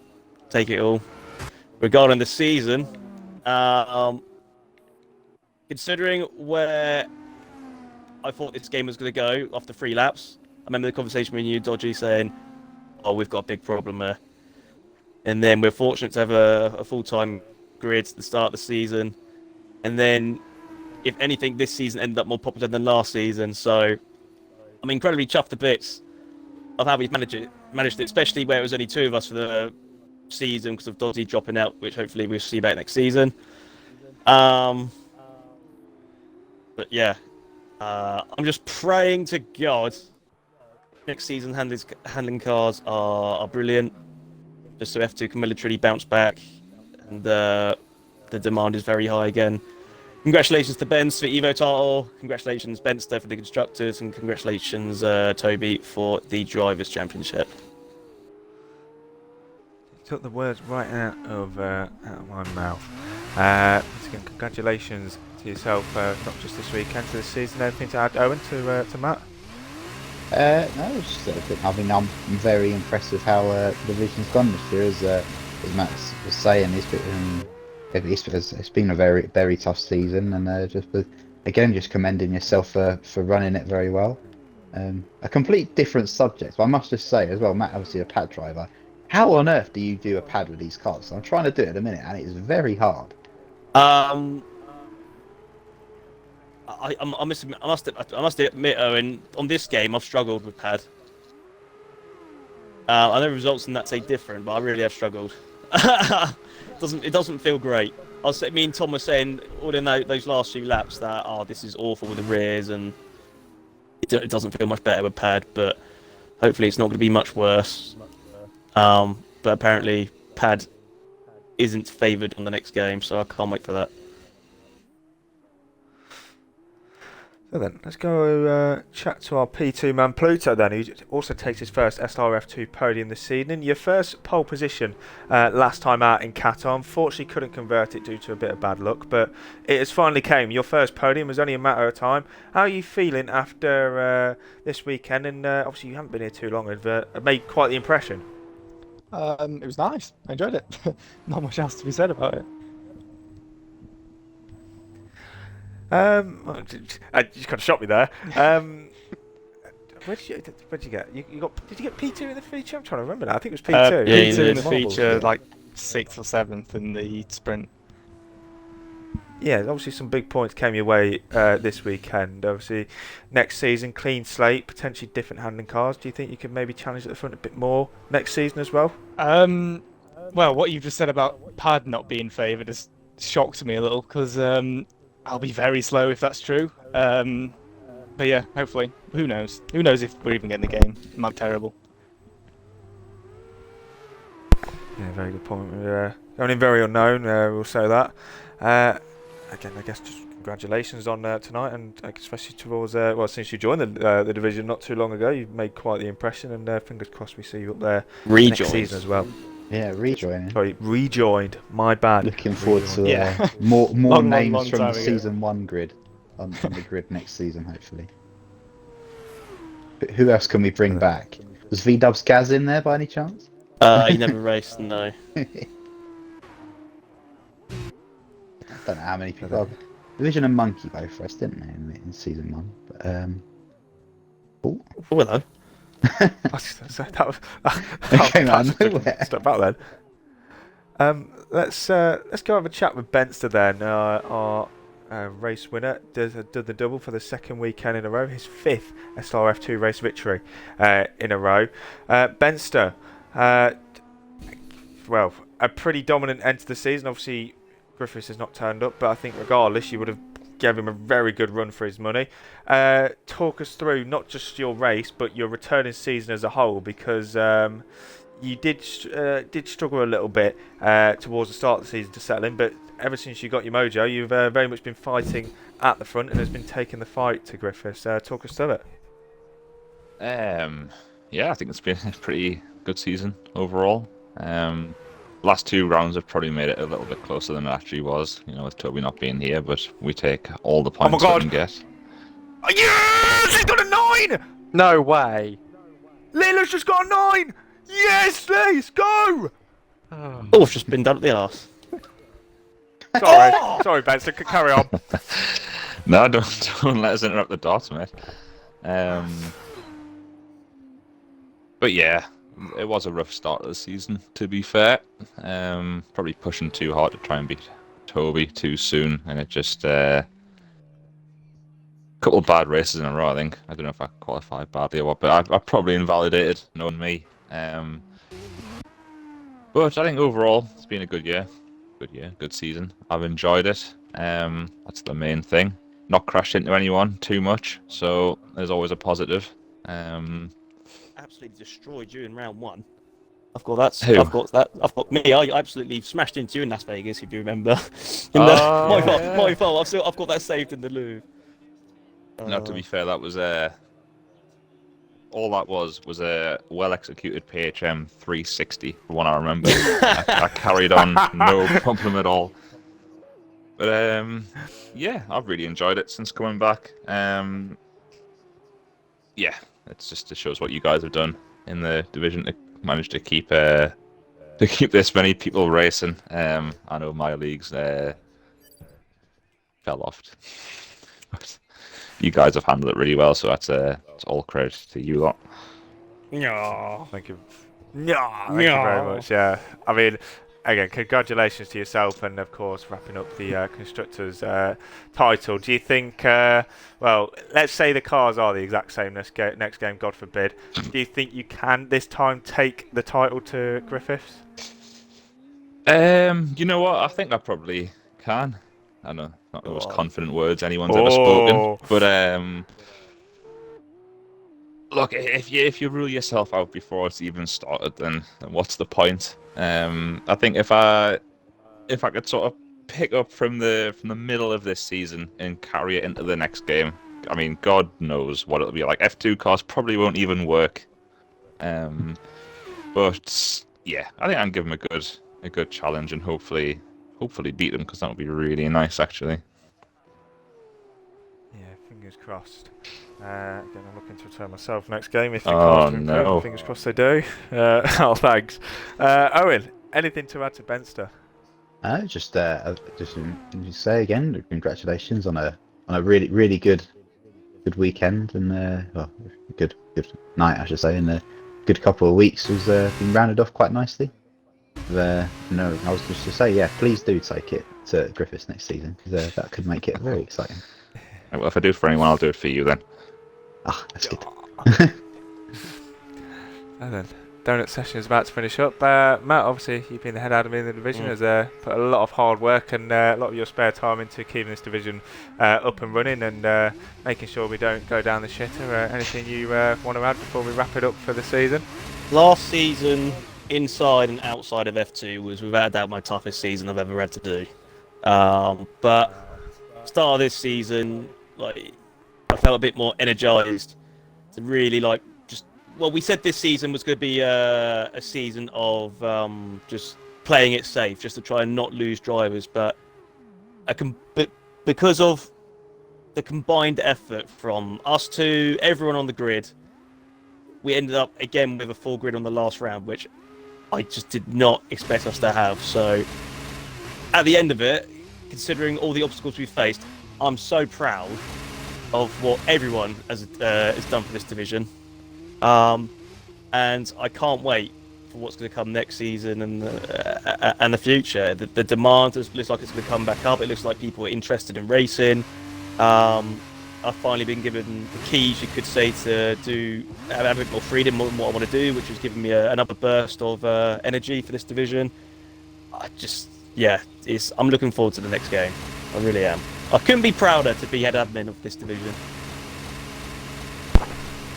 take it all. Regarding the season, considering where I thought this game was going to go after 3 laps, I remember the conversation with you, Dodgy, saying, "Oh, we've got a big problem there." And then we're fortunate to have a full-time grid at the start of the season. And then, if anything, this season ended up more popular than last season. So I'm incredibly chuffed to bits of how we've managed it, especially where it was only 2 of us for the season because of Dodgy dropping out, which hopefully we'll see back next season. But yeah, I'm just praying to God next season handling cars are brilliant, just so F2 can militarily bounce back, and the demand is very high again. Congratulations to Benz for Evo title, congratulations Benster for the Constructors, and congratulations Toby for the Drivers' Championship. Took the words right out of my mouth. Once again, congratulations to yourself, not just this weekend, to this season. Anything to add, Owen, to Matt? No, it's just, I mean, I'm very impressed with how the division's gone this year. As Matt was saying, it's been a very, very tough season, and just commending yourself for running it very well. A complete different subject, but I must just say as well, Matt, obviously a pad driver. How on earth do you do a pad with these cars? I'm trying to do it at a minute, and it is very hard. I I must admit, Owen, on this game I've struggled with pad. I know results in that say different, but I really have struggled. It doesn't feel great. Me and Tom were saying all in those last few laps that this is awful with the rears, and it doesn't feel much better with pad. But hopefully it's not going to be much worse. But apparently pad isn't favoured on the next game, so I can't wait for that. So then, let's go chat to our P2 man Pluto then, who also takes his first SLR-F2 podium this season. Your first pole position last time out in Qatar. Unfortunately couldn't convert it due to a bit of bad luck, but it has finally came. Your first podium was only a matter of time. How are you feeling after this weekend? And obviously you haven't been here too long, and made quite the impression. It was nice. I enjoyed it. Not much else to be said about it. You just kind of shot me there. Where'd you get? Did you get P2 in the feature? I'm trying to remember now. I think it was P2. Yeah, P2 in the marbles, feature, yeah. like 6th or 7th in the sprint. Yeah, obviously some big points came your way this weekend. Obviously, next season, clean slate, potentially different handling cars. Do you think you could maybe challenge at the front a bit more next season as well? Well, what you've just said about pad not being favoured has shocked me a little, because I'll be very slow if that's true. But yeah, hopefully. Who knows? Who knows if we're even getting the game? It might be terrible. Yeah, very good point. We're going in very unknown, we'll say that. Again, I guess just congratulations on tonight, and especially towards, since you joined the division not too long ago, you've made quite the impression, and fingers crossed we see you up there next season as well. Yeah, rejoining. Sorry, rejoined. My bad. Looking forward to Yeah. more Long names from time the ago. season 1 grid on the grid next season, hopefully. But who else can we bring back? Was V-Dub's Gaz in there by any chance? He never raced, no. I don't know how many people. Division and Monkey both raced, didn't they, in season 1? But, Oh, hello. That came out of nowhere. Step back then. Let's go have a chat with Benster then. Our race winner did the double for the second weekend in a row. His 5th SLR-F2 race victory in a row. Benster, well, a pretty dominant end to the season. Obviously, Griffiths has not turned up, but I think regardless, you would have gave him a very good run for his money. Talk us through not just your race, but your returning season as a whole, because you did struggle a little bit towards the start of the season to settle in, but ever since you got your mojo, you've very much been fighting at the front and has been taking the fight to Griffiths. Talk us through it. Yeah, I think it's been a pretty good season overall. Last 2 rounds have probably made it a little bit closer than it actually was, with Toby not being here, but we take all the points we can get. Yes! He's got a 9! No way. Lila's just got a 9! Yes, let's go! Oh. Oh, I've just been done at the arse. Sorry, Benson, carry on. No, don't let us interrupt the dots, mate. But yeah, it was a rough start of the season, to be fair. Probably pushing too hard to try and beat Toby too soon, and it just a couple of bad races in a row, I think. I don't know if I qualified badly or what, but I probably invalidated, knowing me. But I think overall, it's been a good year. Good season. I've enjoyed it. That's the main thing. Not crashed into anyone too much, so there's always a positive. Absolutely destroyed you in round 1. I've got that. Who? I've got me. I absolutely smashed into you in Las Vegas, if you remember. My fault. I've got that saved in the Louvre. No, to be fair, that was all that was a well-executed PHM 360, from what I remember. I carried on, no problem at all. But yeah, I've really enjoyed it since coming back. Yeah, it shows what you guys have done in the division to manage to keep this many people racing. I know my leagues fell off. You guys have handled it really well, so that's all credit to you lot. No, thank you. No, thank you very much. Yeah, I mean, again, congratulations to yourself, and of course, wrapping up the constructors' title. Do you think? Well, let's say the cars are the exact same next game. God forbid. Do you think you can this time take the title to Griffiths? You know what? I think I probably can. I know, not the most confident words anyone's ever spoken, but look, if you rule yourself out before it's even started, then what's the point? I think if I could sort of pick up from the middle of this season and carry it into the next game, I mean, God knows what it'll be like. F2 cars probably won't even work. But yeah, I think I can give him a good challenge and hopefully beat them, because that would be really nice, actually. Yeah, fingers crossed. Again, I'm looking to return myself next game if the Oh, cars improve. no. Fingers crossed they do. Oh, thanks. Owen, anything to add to Benster? Just say again, congratulations on a really good weekend, and well, good night, I should say, and a good couple of weeks has been rounded off quite nicely. No, I was just to say, yeah, please do take it to Griffiths next season, because that could make it very exciting. Well, if I do it for anyone, I'll do it for you then. Ah, that's good. And then Donut session is about to finish up. Matt, obviously you've been the head admin in the division, has put a lot of hard work and a lot of your spare time into keeping this division up and running, and making sure we don't go down the shitter. Anything you want to add before we wrap it up for the season? Last season, inside and outside of F2, was without a doubt my toughest season I've ever had to do. But start of this season, like, I felt a bit more energised to really we said this season was going to be a season of just playing it safe, just to try and not lose drivers. But because of the combined effort from us two, everyone on the grid, we ended up again with a full grid on the last round, which I just did not expect us to have. So at the end of it, considering all the obstacles we faced, I'm so proud of what everyone has done for this division. And I can't wait for what's going to come next season and the future. The demand looks like it's going to come back up. It looks like people are interested in racing. I've finally been given the keys, you could say, to have a bit more freedom in what I want to do, which has given me another burst of energy for this division. I'm looking forward to the next game. I really am. I couldn't be prouder to be head admin of this division.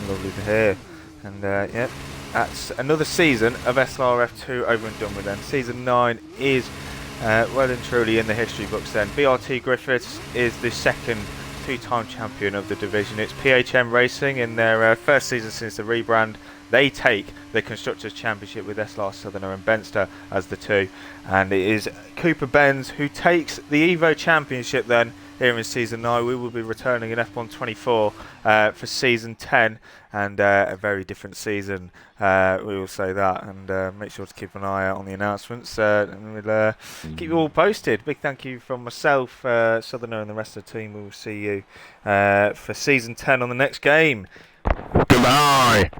Lovely to hear. And that's another season of SLR F2 over and done with then. Season 9 is well and truly in the history books then. BRT Griffiths is the second two-time champion of the division. It's PHM Racing in their first season since the rebrand. They take the Constructors' Championship with SLR Southerner and Benster as the two. And it is Cooper Benz who takes the Evo Championship then here in Season 9. We will be returning in F1 24 for Season 10, and a very different season, we will say that. And make sure to keep an eye out on the announcements, and we'll keep you all posted. Big thank you from myself, Southerner, and the rest of the team. We will see you for Season 10 on the next game. Goodbye!